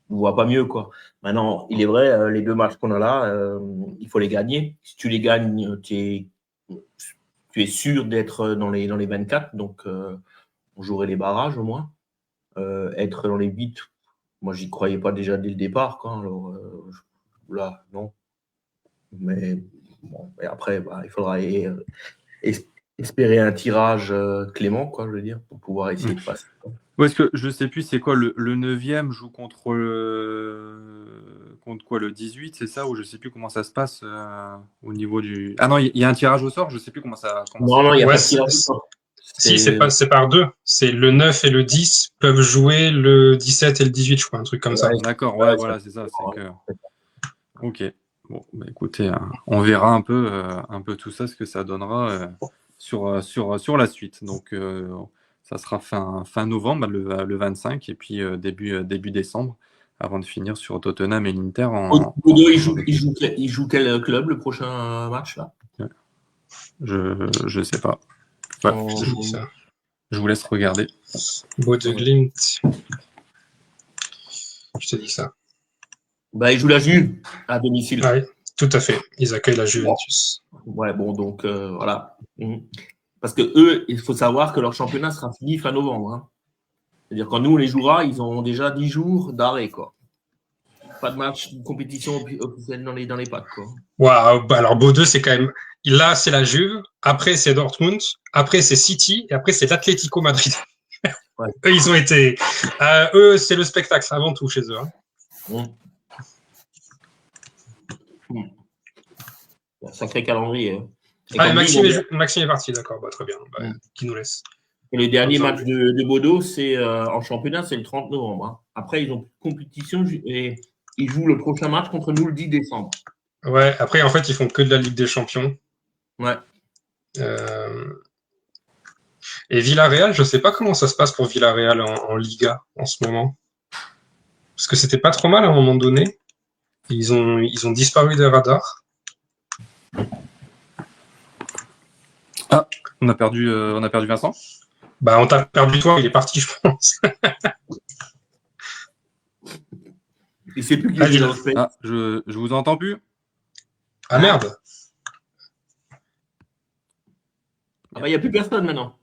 On ne voit pas mieux, quoi. Maintenant, il est vrai, les 2 matchs qu'on a là, il faut les gagner. Si tu les gagnes, tu es sûr d'être dans les 24, donc on jouerait les barrages au moins. Être dans les 8, moi, j'y croyais pas déjà dès le départ, quoi. Alors, là, non. Mais bon, et après, il faudra espérer un tirage clément, quoi, je veux dire, pour pouvoir essayer de passer. Parce que je sais plus, c'est quoi le 9e joue contre quoi, le 18, c'est ça? Ou je sais plus comment ça se passe au niveau du. Ah non, il y a un tirage au sort, je sais plus comment ça. Non, il n'y a pas de tirage au sort. Si, c'est par 2. C'est le 9 et le 10 peuvent jouer le 17 et le 18, je crois, un truc comme ça. D'accord, ouais, voilà, c'est ça. Ok. Bon, bah, écoutez, on verra un peu tout ça, ce que ça donnera sur la suite. Donc, ça sera fin novembre, le 25, et puis début décembre, avant de finir sur Tottenham et l'Inter. Bodo, il joue quel club le prochain match là? Je sais pas. Ouais, je vous laisse regarder. Bodo Glimt. Je te dis ça. Il joue la Juve à domicile. Ouais, tout à fait. Ils accueillent la Juventus. Ouais, bon, donc voilà. Parce que eux, il faut savoir que leur championnat sera fini fin novembre. Hein. C'est-à-dire quand nous on les jouera, ils ont déjà 10 jours d'arrêt, quoi. Pas de match, de compétition officielle dans les pattes, quoi. Wow, alors Bodo, c'est quand même. Là, c'est la Juve. Après, c'est Dortmund. Après, c'est City. Et après, c'est l'Atlético Madrid. Ouais. Eux, ils ont été. Eux, c'est le spectacle avant tout chez eux. Hein. Sacré calendrier. Maxime est parti, d'accord, très bien. Qui nous laisse. Et le dernier match de Bodo, c'est en championnat, c'est le 30 novembre. Hein. Après, ils ont compétition et ils jouent le prochain match contre nous le 10 décembre. Ouais, après, en fait, ils font que de la Ligue des Champions. Ouais. Et Villarreal, je sais pas comment ça se passe pour Villarreal en Liga en ce moment. Parce que c'était pas trop mal à un moment donné. Ils ont disparu des radars. Ah, on a perdu Vincent. Bah, on t'a perdu toi, il est parti, je pense. Il sait plus qui est dans le fait. Ah, je vous entends plus. Ah merde. Ah bah, il n'y a plus personne maintenant.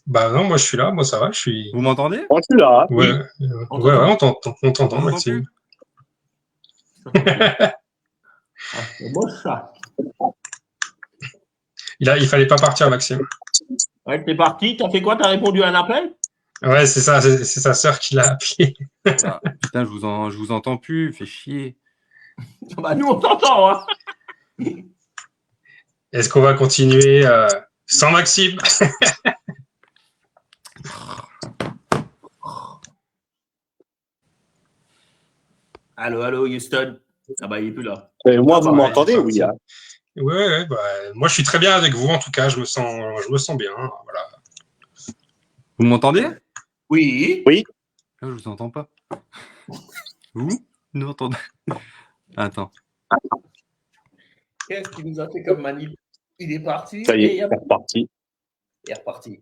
Bah non, moi je suis là, moi ça va, je suis. Vous m'entendez? Oh, je suis là. Hein. Ouais, on t'entend, On Maxime. Moi, ça. Il fallait pas partir, Maxime. Ouais, t'es parti, t'as fait quoi? T'as répondu à un appel? Ouais, c'est ça, c'est sa sœur qui l'a appelé. Ah, putain, je vous entends plus, fait chier. Bah, nous, on t'entend. Hein. Est-ce qu'on va continuer sans Maxime? Allô, Houston. Ah bah, il est plus là. Et moi, Ah, vous bah, m'entendez? ouais, Oui. Hein. Ouais, bah, moi je suis très bien avec vous en tout cas, je me sens bien. Voilà. Vous m'entendez? Oui. Oui. Ah, je vous entends pas. Vous m'entendez? Attends. Qu'est-ce qu'il nous a fait comme manip? Il est parti. Ça y est, il est reparti. Il est reparti.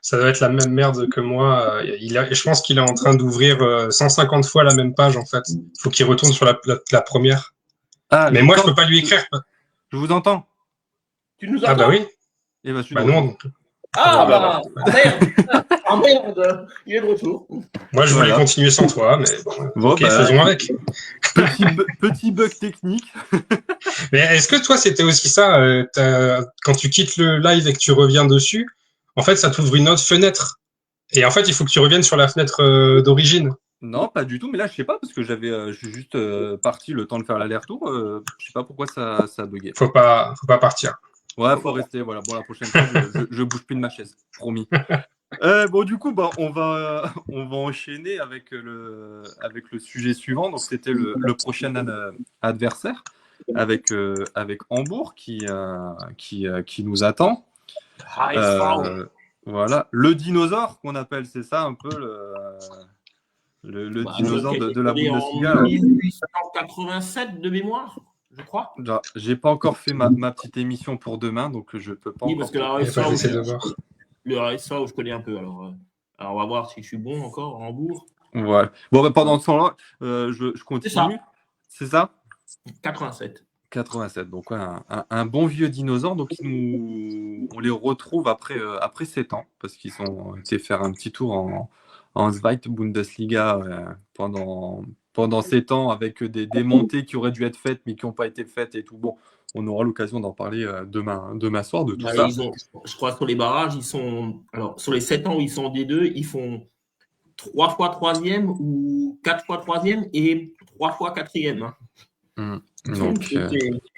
Ça doit être la même merde que moi. Je pense qu'il est en train d'ouvrir 150 fois la même page en fait. Il faut qu'il retourne sur la première. Ah, Mais moi je peux pas lui écrire. Je vous entends. Tu nous entends? Ah bah oui. Et bah, je suis Bah de retour. non. Ah bah, merde. Ah merde. Il est de retour. Moi je voulais Voilà. continuer sans toi, mais bon, ok, faisons avec. Petit bug technique. Mais est-ce que toi c'était aussi ça quand tu quittes le live et que tu reviens dessus, en fait ça t'ouvre une autre fenêtre. Et en fait il faut que tu reviennes sur la fenêtre d'origine. Non, pas du tout. Mais là, je sais pas parce que je suis juste parti le temps de faire l'aller-retour. Je sais pas pourquoi ça a bugué. Faut pas partir. Ouais, faut rester. Voilà. Bon, la prochaine fois, je bouge plus de ma chaise, promis. Bon, du coup, bah, on va enchaîner avec le sujet suivant. Donc, c'était le prochain adversaire avec Hambourg qui nous attend. Voilà, le dinosaure qu'on appelle, c'est ça un peu le dinosaure de la Bundesliga. En 1887 de mémoire, je crois. J'ai pas encore fait ma petite émission pour demain, donc je peux pas. Oui, parce que la Il faut RSA, essayer de voir. le RSA, où je connais un peu. Alors, on va voir si je suis bon encore en Hambourg. Ouais. Bon, bah, pendant ce temps-là, je continue. C'est ça 87. 87. Donc, ouais, un bon vieux dinosaure. Donc, on les retrouve après 7 ans, parce qu'ils ont été faire un petit tour en Zweite Bundesliga pendant 7 ans, avec des montées qui auraient dû être faites, mais qui n'ont pas été faites et tout. Bon, on aura l'occasion d'en parler demain soir de tout ça. Je crois sur les barrages, alors, sur les 7 ans où ils sont en D2, ils font 3 fois 3e ou 4 fois 3e et 3 fois 4e. Hein. Donc,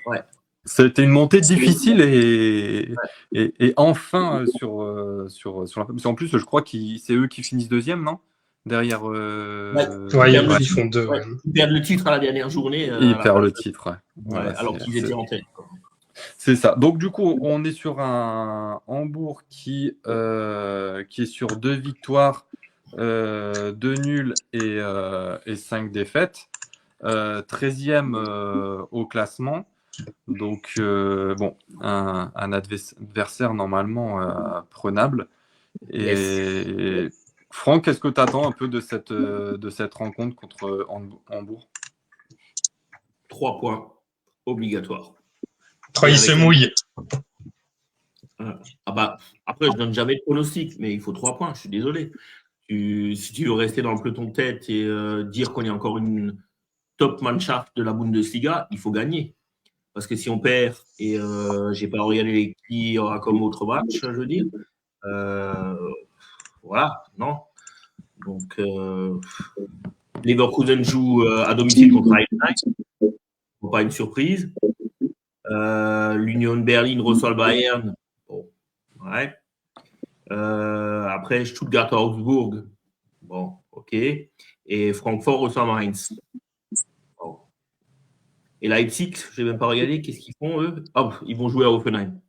ouais. C'était une montée difficile et enfin sur la. Parce qu'en plus, je crois que c'est eux qui finissent deuxième, non? Derrière. Ils font deux. Ouais. Ils perdent le titre à la dernière journée. Ils perdent le titre, ouais. Voilà, alors qu'ils étaient en tête. C'est ça. Donc, du coup, on est sur un Hambourg qui est sur 2 victoires, 2 nuls et 5 défaites. 13e au classement. Donc, un adversaire normalement prenable. Et Franck, qu'est-ce que tu attends un peu de cette rencontre contre Hambourg? 3 points obligatoires. 3, il se mouille. Ah bah, après, je donne jamais de pronostic, mais il faut 3 points, je suis désolé. Si tu veux rester dans le peloton de tête et dire qu'on est encore une top Mannschaft de la Bundesliga, il faut gagner. Parce que si on perd, et j'ai pas regardé qui y aura comme autre match, je veux dire, voilà, non. Donc, Leverkusen joue à domicile contre Heidenheim, pas une surprise. L'Union Berlin reçoit le Bayern. Bon, Ouais. Après, Stuttgart-Augsbourg. Bon, ok. Et Francfort reçoit Mainz. Bon. Et Leipzig, je n'ai même pas regardé. Qu'est-ce qu'ils font, eux? Ils vont jouer à Hoffenheim.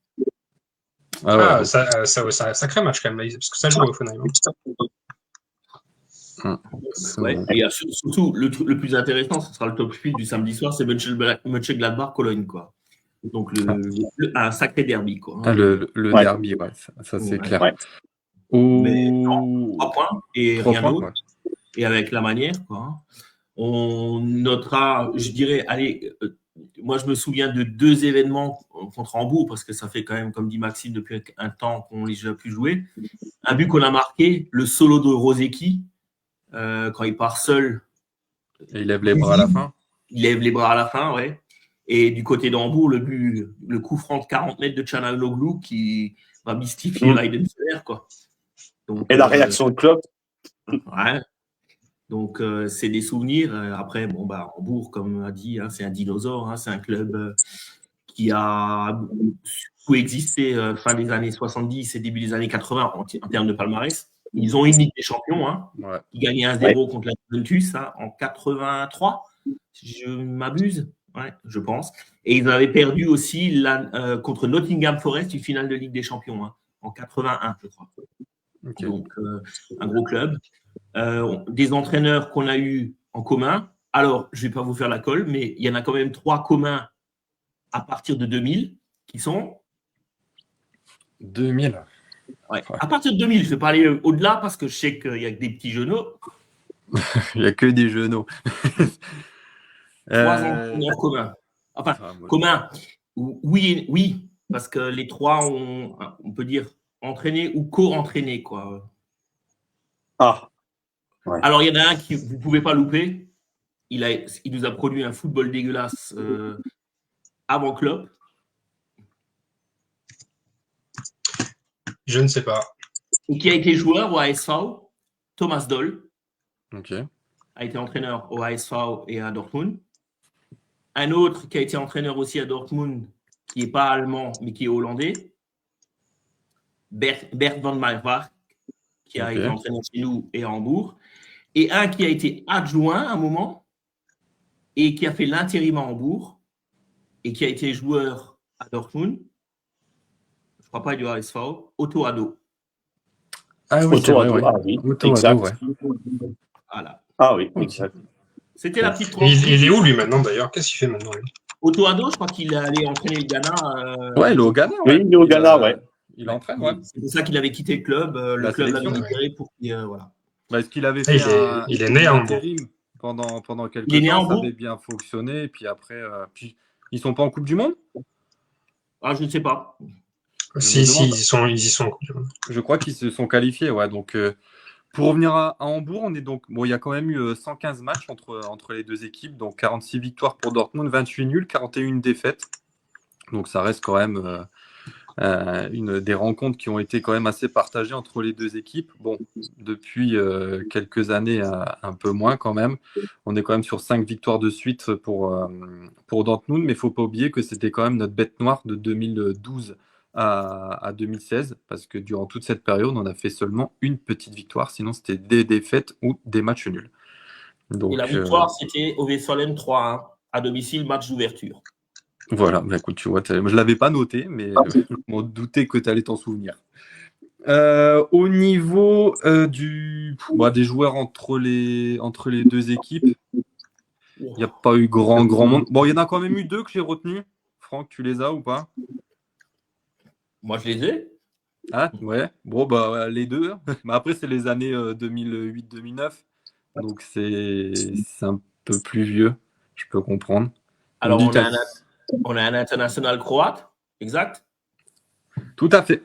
Ah ouais, C'est un sacré match quand même, parce que ça joue à Offenheim. Ouais. Et surtout, le plus intéressant, ce sera le top 8 du samedi soir, c'est Mönchengladbach-Cologne, quoi. Donc, un sacré derby, quoi. le Ouais. derby, ouais, ça c'est Ouais. clair. Ouais. Mais non, 3 points et 3 rien points, d'autre. ouais. Et avec la manière, quoi. On notera, je dirais, allez, moi je me souviens de 2 événements contre Hambourg, parce que ça fait quand même, comme dit Maxime, depuis un temps qu'on les a pu jouer. Un but qu'on a marqué, le solo de Rosecki, quand il part seul. Et il lève les bras à la fin. Il lève les bras à la fin, ouais. Et du côté d'Hambourg, le coup franc de 40 mètres de Çalhanoğlu qui va mystifier Weidenfeller, quoi. Donc, Et la réaction de Klopp. Ouais. Donc, c'est des souvenirs. Après, bon, Hambourg, comme on a dit, c'est un dinosaure. C'est un club qui a coexisté fin des années 70 et début des années 80 en termes de palmarès. Ils ont une Ligue des Champions. Ouais. Ils gagnaient 1-0 contre la Juventus en 83, si je m'abuse. Ouais, je pense. Et ils avaient perdu aussi contre Nottingham Forest une finale de Ligue des Champions en 81, je crois. Okay. Donc, un gros club. Des entraîneurs qu'on a eu en commun. Alors, je ne vais pas vous faire la colle, mais il y en a quand même 3 communs à partir de 2000 qui sont 2000. Ouais. À partir de 2000, je ne vais pas aller au-delà parce que je sais qu'il y a que des petits genoux. Il n'y a que des genoux. 3 entraîneurs communs. Enfin, communs. Oui, parce que les 3 ont, on peut dire, entraîné ou co-entraîné, quoi. Ah. Ouais. Alors, il y en a un qui vous ne pouvez pas louper. Il nous a produit un football dégueulasse avant Klopp. Je ne sais pas. Et qui a été joueur au ASV, Thomas Doll. Ok. A été entraîneur au ASV et à Dortmund. Un autre qui a été entraîneur aussi à Dortmund, qui n'est pas allemand, mais qui est hollandais. Bert van Marwijk, qui a été entraîneur chez nous et à Hambourg. Et un qui a été adjoint à un moment et qui a fait l'intérim à Hambourg et qui a été joueur à Dortmund. Je ne crois pas du ASV. Otto Addo. Ah oui, c'est vrai, oui. Otto Addo, ouais. Voilà. Ah oui, exact. C'était la petite il est où lui maintenant d'ailleurs? Qu'est-ce qu'il fait maintenant lui? Otto Addo, je crois qu'il est allé entraîner le Ghana. Ouais, il est au Ghana. Oui, il est au Ghana, ouais. Il entraîne, ouais. C'est pour ça qu'il avait quitté le club. Le club l'avait libéré pour qu'il. Voilà. Est-ce qu'il avait fait il est né en intérim pendant quelques temps, ça avait bien fonctionné, et puis après, ils sont pas en Coupe du Monde? Ah, je ne sais pas. Si, ils y sont en Coupe du Monde. Je crois qu'ils se sont qualifiés, ouais. Donc, pour revenir à Hambourg, on est donc il y a quand même eu 115 matchs entre les deux équipes, donc 46 victoires pour Dortmund, 28 nuls, 41 défaites. Donc, ça reste quand même une des rencontres qui ont été quand même assez partagées entre les deux équipes. Bon, depuis quelques années, un peu moins quand même. On est quand même sur 5 victoires de suite pour Dortmund, mais il ne faut pas oublier que c'était quand même notre bête noire de 2012 à 2016, parce que durant toute cette période, on a fait seulement une petite victoire, sinon c'était des défaites ou des matchs nuls. Donc, et la victoire, c'était au Weserland 3-1, à domicile, match d'ouverture. Voilà, écoute, tu vois, je ne l'avais pas noté, mais je m'en doutais que tu allais t'en souvenir. Au niveau des joueurs entre les deux équipes, il n'y a pas eu grand monde. Bon, il y en a quand même eu 2 que j'ai retenus. Franck, tu les as ou pas? Moi, je les ai. Ah, ouais. Bon, les 2. Mais après, c'est les années 2008-2009. Donc, c'est un peu plus vieux. Je peux comprendre. Alors, on a un international croate, exact? Tout à fait.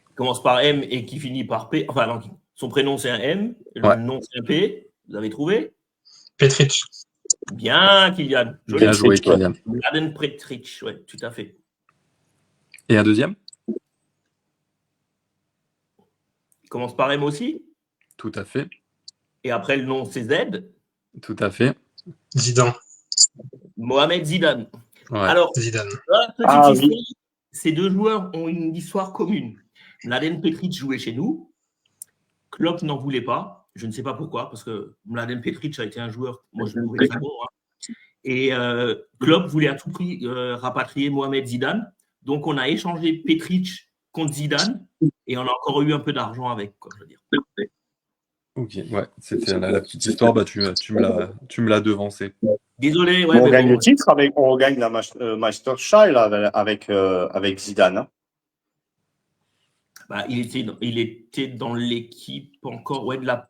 Qui commence par M et qui finit par P. Enfin, non, son prénom, c'est un M. Le nom, c'est un P. Vous avez trouvé? Petric. Bien, Kylian. Bien joué, Kylian. Mladen Petric, oui, tout à fait. Et un deuxième? Il commence par M aussi? Tout à fait. Et après, le nom, c'est Z? Tout à fait. Zidane. Mohamed Zidane. Ouais. Alors, Zidane. petite histoire. ces deux joueurs ont une histoire commune. Mladen Petric jouait chez nous. Klopp n'en voulait pas. Je ne sais pas pourquoi, parce que Mladen Petric a été un joueur, moi je le trouvais très bon. Hein. Et Klopp voulait à tout prix rapatrier Mohamed Zidane. Donc on a échangé Petric contre Zidane et on a encore eu un peu d'argent avec, quoi, je veux dire. Ok, ouais, c'était la petite histoire. Bah, tu me l'as devancé. Désolé. Ouais, on mais gagne bon. le titre, on gagne la Meisterschaft avec Zidane. Hein. Bah, il était dans l'équipe encore, ouais, de la.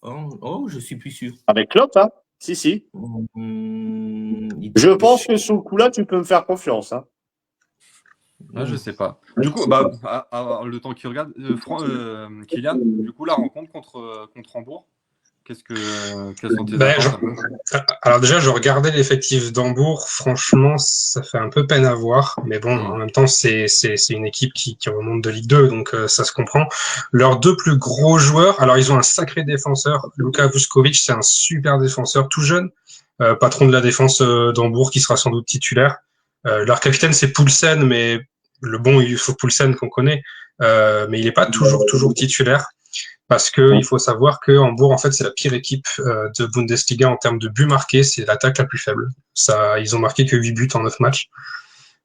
Oh, je suis plus sûr. Avec Klopp, hein. Si. Je pense que sous le coup-là, tu peux me faire confiance. Hein. Ah, je sais pas. Du coup, bah, le temps qu'il regarde, Kylian, du coup, la rencontre contre Hambourg, quelles sont tes attentes? Alors déjà, je regardais l'effectif d'Hambourg. Franchement, ça fait un peu peine à voir. Mais bon, en même temps, c'est une équipe qui remonte de Ligue 2, donc ça se comprend. Leurs deux plus gros joueurs, alors ils ont un sacré défenseur. Luka Vuskovic, c'est un super défenseur, tout jeune, patron de la défense d'Hambourg, qui sera sans doute titulaire. Leur capitaine, c'est Poulsen, mais le bon Youssouf Poulsen qu'on connaît, mais il n'est pas toujours titulaire. Parce que il faut savoir que Hambourg, en fait, c'est la pire équipe de Bundesliga en termes de buts marqués. C'est l'attaque la plus faible. Ils ont marqué que 8 buts en 9 matchs.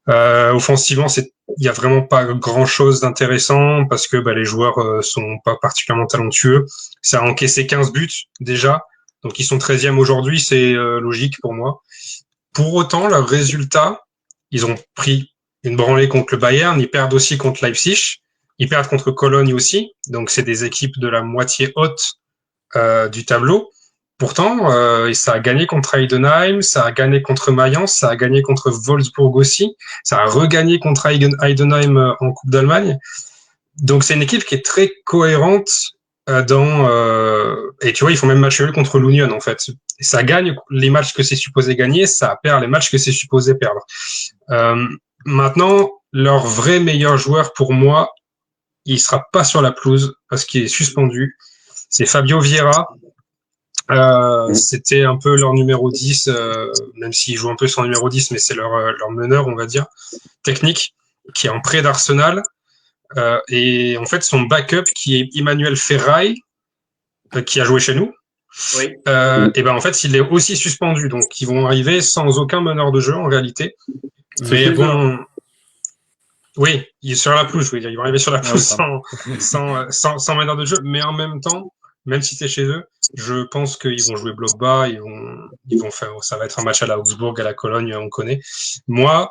Offensivement, il y a vraiment pas grand chose d'intéressant parce que les joueurs sont pas particulièrement talentueux. Ça a encaissé 15 buts déjà. Donc ils sont 13e aujourd'hui, c'est logique pour moi. Pour autant, leurs résultats, ils ont pris une branlée contre le Bayern, ils perdent aussi contre Leipzig. Ils perdent contre Cologne aussi, donc c'est des équipes de la moitié haute du tableau. Pourtant, ça a gagné contre Heidenheim, ça a gagné contre Mayence, ça a gagné contre Wolfsburg aussi, ça a regagné contre Heidenheim en Coupe d'Allemagne. Donc c'est une équipe qui est très cohérente et tu vois, ils font même match nul contre l'Union en fait. Ça gagne les matchs que c'est supposé gagner, ça perd les matchs que c'est supposé perdre. Maintenant, leur vrai meilleur joueur pour moi, il sera pas sur la pelouse parce qu'il est suspendu. C'est Fabio Vieira. C'était un peu leur numéro 10, même s'il joue un peu sans numéro 10, mais c'est leur meneur, on va dire, technique, qui est en prêt d'Arsenal. Et en fait, son backup, qui est Emmanuel Ferrari, qui a joué chez nous, oui. Et en fait, il est aussi suspendu. Donc, ils vont arriver sans aucun meneur de jeu, en réalité. Mais bon... Oui, il est sur la pelouse, je veux dire. Ils vont arriver sur la pelouse sans meneur de jeu, mais en même temps, même si c'est chez eux, je pense qu'ils vont jouer bloc bas, ils vont faire, ça va être un match à la Augsbourg, à la Cologne, on connaît. Moi,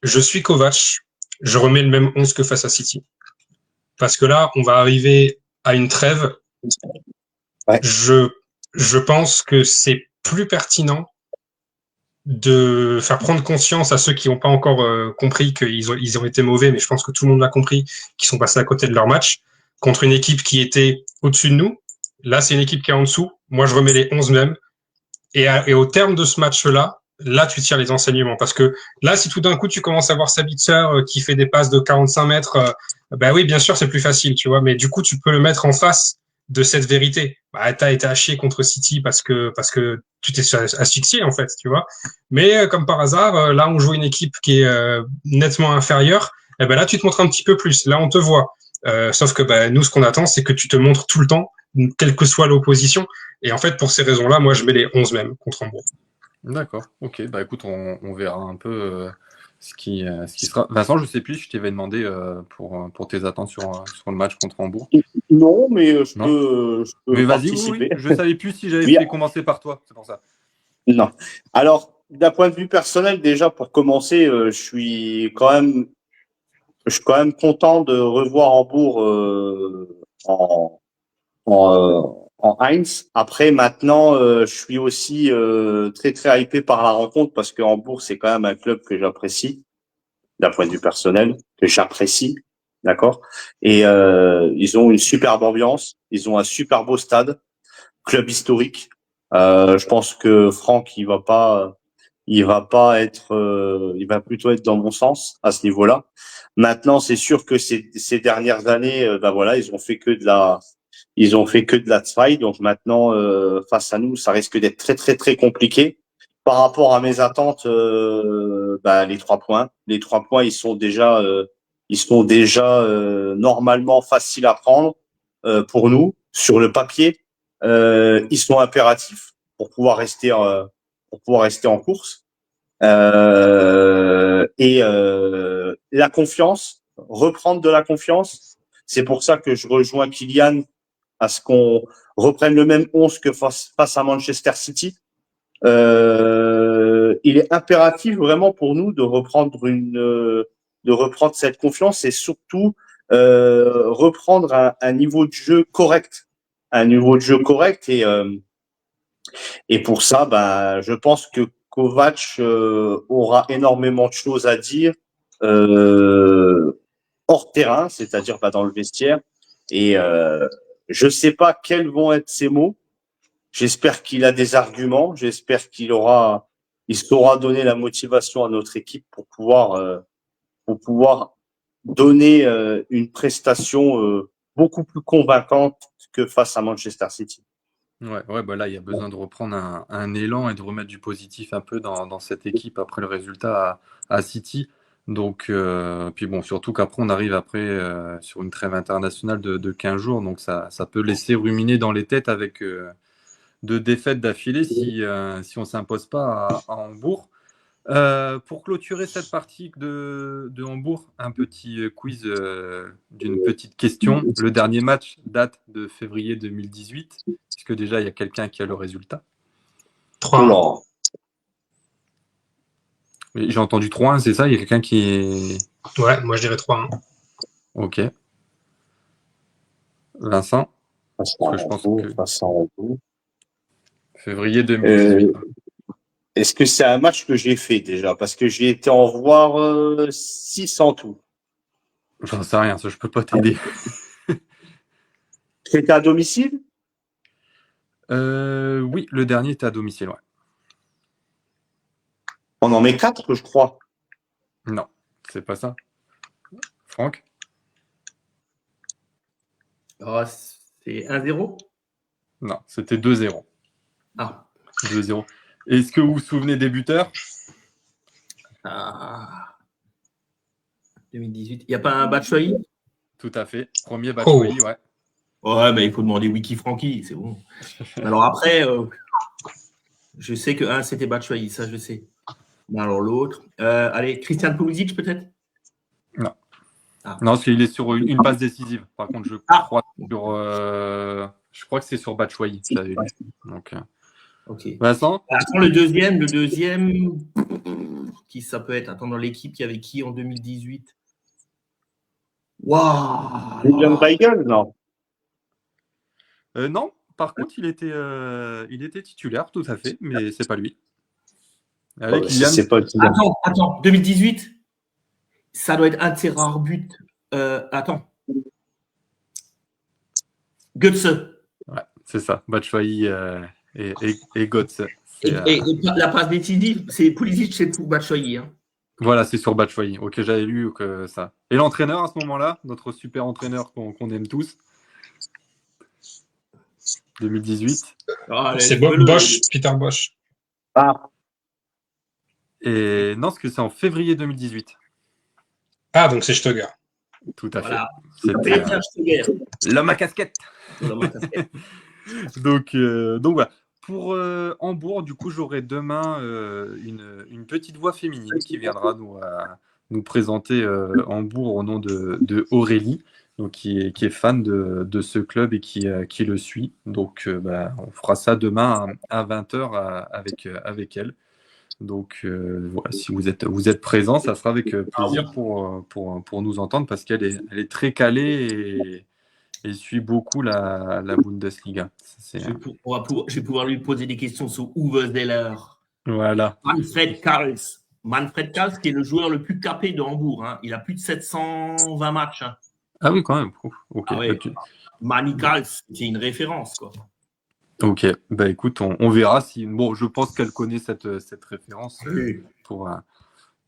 je suis Kovac, je remets le même 11 que face à City. Parce que là, on va arriver à une trêve. Ouais. Je pense que c'est plus pertinent de faire prendre conscience à ceux qui n'ont pas encore compris qu'ils ont été mauvais, mais je pense que tout le monde l'a compris, qu'ils sont passés à côté de leur match, contre une équipe qui était au-dessus de nous. Là, c'est une équipe qui est en dessous. Moi, je remets les 11 mêmes. Et au terme de ce match-là, là, tu tires les enseignements. Parce que là, si tout d'un coup, tu commences à voir Sabitzer qui fait des passes de 45 mètres, oui, bien sûr, c'est plus facile, tu vois, mais du coup, tu peux le mettre en face de cette vérité. T'as été à chier contre City parce que tu t'es asphyxié, en fait, tu vois. Mais comme par hasard, là, on joue une équipe qui est nettement inférieure. Et là, tu te montres un petit peu plus. Là, on te voit. Sauf que nous, ce qu'on attend, c'est que tu te montres tout le temps, quelle que soit l'opposition. Et en fait, pour ces raisons-là, moi, je mets les 11 mêmes contre Hambourg. D'accord. Ok. Écoute, on verra un peu ce qui sera. Vincent, je sais plus, je t'avais demandé pour tes attentes sur le match contre Hambourg. Non, mais je peux mais participer. vas-y, je savais plus si j'avais commencé par toi, c'est pour ça. Non. Alors, d'un point de vue personnel, déjà pour commencer, je suis quand même content de revoir Hambourg en Heinz. Après, maintenant, je suis aussi très très hypé par la rencontre parce que Hambourg, c'est quand même un club que j'apprécie d'un point de vue personnel, que j'apprécie, d'accord. Et ils ont une superbe ambiance, ils ont un super beau stade, club historique. Je pense que Franck, il va plutôt être dans mon sens à ce niveau-là. Maintenant, c'est sûr que ces dernières années, ils ont fait que de la faille. Donc maintenant, face à nous, ça risque d'être très très très compliqué. Par rapport à mes attentes, les 3 points. Les 3 points, ils sont déjà normalement faciles à prendre pour nous sur le papier. Ils sont impératifs pour pouvoir rester en course. La confiance, reprendre de la confiance. C'est pour ça que je rejoins Kylian à ce qu'on reprenne le même 11 que face à Manchester City. Il est impératif vraiment pour nous de reprendre cette confiance et surtout reprendre un niveau de jeu correct, et pour ça, je pense que Kovac aura énormément de choses à dire hors terrain, c'est-à-dire dans le vestiaire, et je sais pas quels vont être ses mots. J'espère qu'il a des arguments. J'espère qu'il saura donner la motivation à notre équipe pour pouvoir donner une prestation beaucoup plus convaincante que face à Manchester City. Ouais, là, il y a besoin de reprendre un élan et de remettre du positif un peu dans cette équipe après le résultat à City. Donc, puis bon, surtout qu'après, on arrive sur une trêve internationale de 15 jours. Donc, ça peut laisser ruminer dans les têtes avec 2 défaites d'affilée si on ne s'impose pas à Hambourg. Pour clôturer cette partie de Hambourg, un petit quiz d'une petite question. Le dernier match date de février 2018. Est-ce que déjà il y a quelqu'un qui a le résultat? 3-1. J'ai entendu 3-1, c'est ça? Il y a quelqu'un qui est... Ouais, moi je dirais 3-1. Ok. Vincent? Parce que je pense que... Février 2018. Est-ce que c'est un match que j'ai fait déjà? Parce que j'ai été en voir 6 en tout. J'en sais rien, ça je peux pas t'aider. C'était à domicile? Oui, le dernier était à domicile, ouais. On en met 4, je crois. Non, c'est pas ça. Franck? C'est 1-0? Non, c'était 2-0. Ah. 2-0. Est-ce que vous vous souvenez des buteurs? 2018. Il n'y a pas un Batshuayi? Tout à fait. Premier Batshuayi, ouais. Ouais, mais il faut demander Wiki Frankie, c'est bon. Alors après, je sais que un c'était Batshuayi, ça je sais. Mais alors l'autre, allez, Christian Pulisic peut-être? Non. Non, parce qu'il est sur une passe décisive. Par contre, je crois que c'est sur Batshuayi. J'avais lu. Donc, ok. Vincent? Attends, le deuxième, qui ça peut être? Attends, dans l'équipe, qui avait qui en 2018? Waouh! William Weigl, non? Non, par contre, il était titulaire, tout à fait, mais c'est pas lui. Allez, Kylian. Attends, 2018, ça doit être un de ses rares buts. Attends. Götze. Ouais, c'est ça, Batshuayi et Götze. Et la passe décisive, c'est Pulisic, c'est pour Batshuayi. Hein. Voilà, c'est sur Batshuayi. Ok, j'avais lu que ça. Et l'entraîneur à ce moment-là, notre super entraîneur qu'on aime tous, 2018. C'est Bosch, Peter Bosch. Et non, parce que c'est en février 2018. Ah, donc c'est Stöger. Tout à voilà. fait. C'était l'homme à casquette. Donc voilà. Pour Hambourg, du coup, j'aurai demain une petite voix féminine qui viendra nous présenter Hambourg au nom de Aurélie, donc qui est fan de ce club et qui le suit. Donc, on fera ça demain à 20h avec elle. Donc, voilà, si vous êtes présents, ça sera avec plaisir pour nous entendre parce qu'elle est très calée et suit beaucoup la Bundesliga. Je vais pouvoir lui poser des questions sur Uwe Seeler. Voilà. Manfred Karls, qui est le joueur le plus capé de Hambourg. Hein. Il a plus de 720 matchs. Hein. Ah oui, quand même. Ok. Ah ouais. Manny Karls, c'est une référence, quoi. Ok. Bah écoute, on verra si. Bon, je pense qu'elle connaît cette référence pour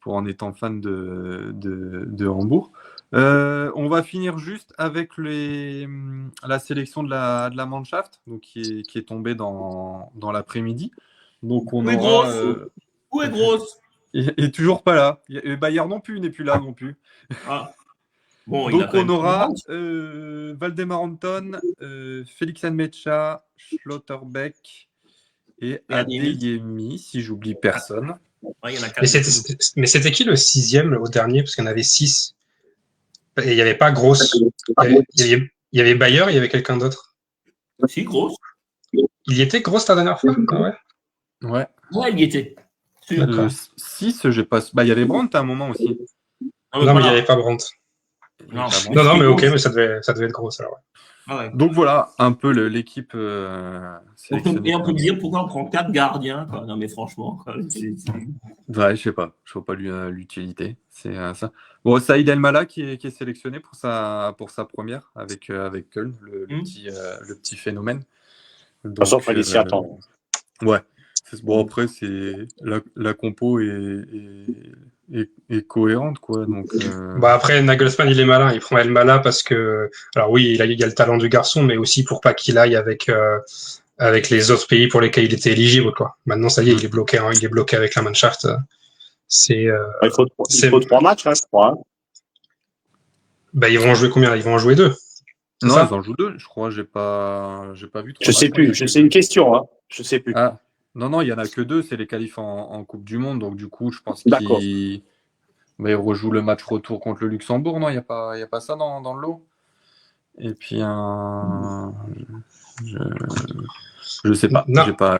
en étant fan de Hambourg. On va finir juste avec la sélection de la Mannschaft, donc qui est tombée dans l'après-midi. Donc on Où est Grosse? Il est toujours pas là. Et Bayer non plus, il n'est plus là non plus. Ah. Bon, il a Donc quand on même aura une Valdemar Anton, Félix Nmecha, Schlotterbeck et Et Adeyemi. Adeyemi, si j'oublie personne. Ouais, il y en a Mais 4. c'était qui le 6e au dernier? Parce qu'il y en avait 6. Et il n'y avait pas Grosse. Il y avait Bayer, il y avait quelqu'un d'autre. Si, grosse. Il y était Grosse la dernière fois? Ah ouais. Ouais. Ouais, il y était. Sûr. D'accord. 6, j'ai pas. Bah, il y avait Brandt à un moment aussi. Ah, Non, mais il n'y voilà. avait pas Brandt. Non. Ah bon. Non, mais ok, Grosse. mais ça devait être Grosse alors. Ouais. Ah ouais. Donc voilà, un peu l'équipe sélectionnée. Et on peut me dire pourquoi on prend 4 gardiens, quoi. Non, mais franchement, quoi. Ouais, je sais pas. Je vois pas l'utilité. C'est ça. Bon, Saïd El-Mala qui est sélectionné pour sa première avec Köln, le petit phénomène. De toute façon, il fallait s'y attendre. Ouais. Bon, après, la compo est cohérente, quoi. Donc, Bah après, Nagelsmann, il est malin. Il prend Elmala parce que, alors oui, il a le talent du garçon, mais aussi pour pas qu'il aille avec les autres pays pour lesquels il était éligible, quoi. Maintenant, ça y est, il est bloqué avec la Mannschaft. Il faut 3 matchs, je crois. Bah, ils vont en jouer combien? Ils vont en jouer 2. Non, ça ils en jouent 2, je crois. J'ai pas vu. Je sais plus. C'est une question, hein. Je sais plus. Ah, non, il y en a que 2. C'est les qualifs en Coupe du Monde. Donc, du coup, je pense D'accord. qu'ils rejouent le match retour contre le Luxembourg. Non, il y a pas ça dans le lot. Et puis, je sais pas. Non. J'ai pas...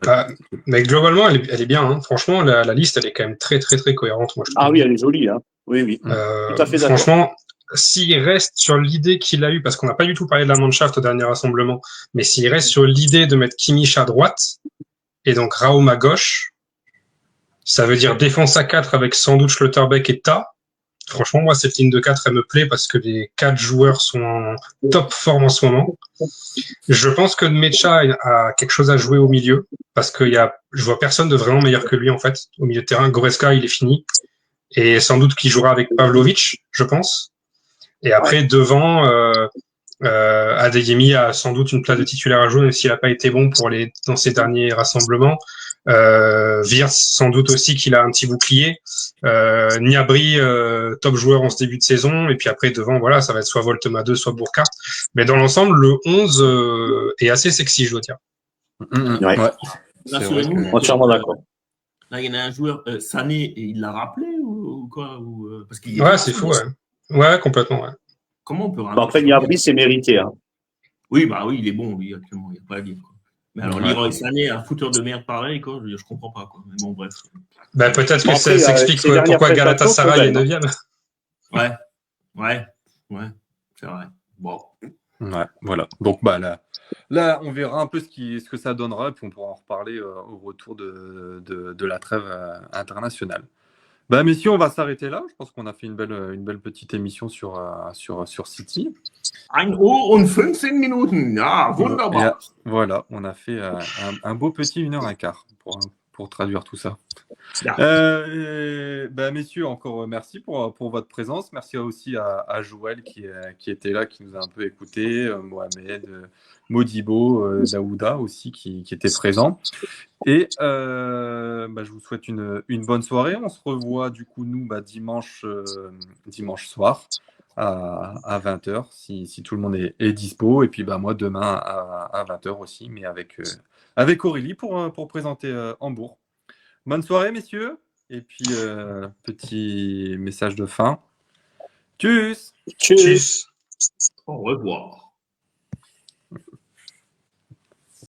Mais globalement, elle est bien. Hein. Franchement, la liste, elle est quand même très, très, très cohérente. Moi, je trouve. Ah oui, elle est jolie. Hein. Oui. Tout à fait d'accord. Franchement, s'il reste sur l'idée qu'il a eue, parce qu'on n'a pas du tout parlé de la Mannschaft au dernier rassemblement, mais s'il reste sur l'idée de mettre Kimmich à droite et donc Raum à gauche, ça veut dire défense à 4 avec sans doute Schlotterbeck et Ta. Franchement, moi, cette ligne de 4, elle me plaît parce que les 4 joueurs sont en top forme en ce moment. Je pense que Nmecha a quelque chose à jouer au milieu parce que je vois personne de vraiment meilleur que lui, en fait, au milieu de terrain. Goretzka, il est fini. Et sans doute qu'il jouera avec Pavlovic, je pense. Et après, devant, Adeyemi a sans doute une place de titulaire à jouer, même s'il n'a pas été bon dans ses derniers rassemblements. Wirtz, sans doute aussi qu'il a un petit bouclier. Gnabry, top joueur en ce début de saison. Et puis après, devant, voilà, ça va être soit Voltema 2, soit Burkhardt. Mais dans l'ensemble, le 11 est assez sexy, je dois dire. Ouais. Rassurez-nous. Entièrement d'accord. Là, il y en a un joueur, Sané, et il l'a rappelé ou quoi parce qu'il Ouais, c'est fou, ouais. Ouais, complètement, ouais. Comment on peut ramener après, Gnabry, c'est mérité. Hein. Oui, il est bon, lui, actuellement, il n'y a pas à dire. Quoi. Mais alors, Leroy Sané, un fouteur de merde pareil, quoi, je comprends pas. Quoi. Mais bon, bref. Bah, peut-être que ça s'explique pourquoi Galatasaray est 9e. Ouais, c'est vrai. Bon. Ouais, voilà. Donc, là, on verra un peu ce que ça donnera, puis on pourra en reparler au retour de la trêve internationale. Messieurs, on va s'arrêter là. Je pense qu'on a fait une belle petite émission sur City. 1 Uhr und 15 Minuten. Ja, wunderbar. Voilà, on a fait un beau petit 1h15 pour traduire tout ça. Ja. Messieurs, encore merci pour votre présence. Merci aussi à Joël qui était là, qui nous a un peu écoutés, Mohamed, Modibo, Daouda aussi qui était présent. Et je vous souhaite une bonne soirée. On se revoit du coup nous dimanche soir à 20h si tout le monde est dispo. Et puis moi demain à 20h aussi, mais avec Aurélie pour présenter Hambourg. Bonne soirée messieurs. Et puis petit message de fin. Tchuss. Tchuss. Au revoir.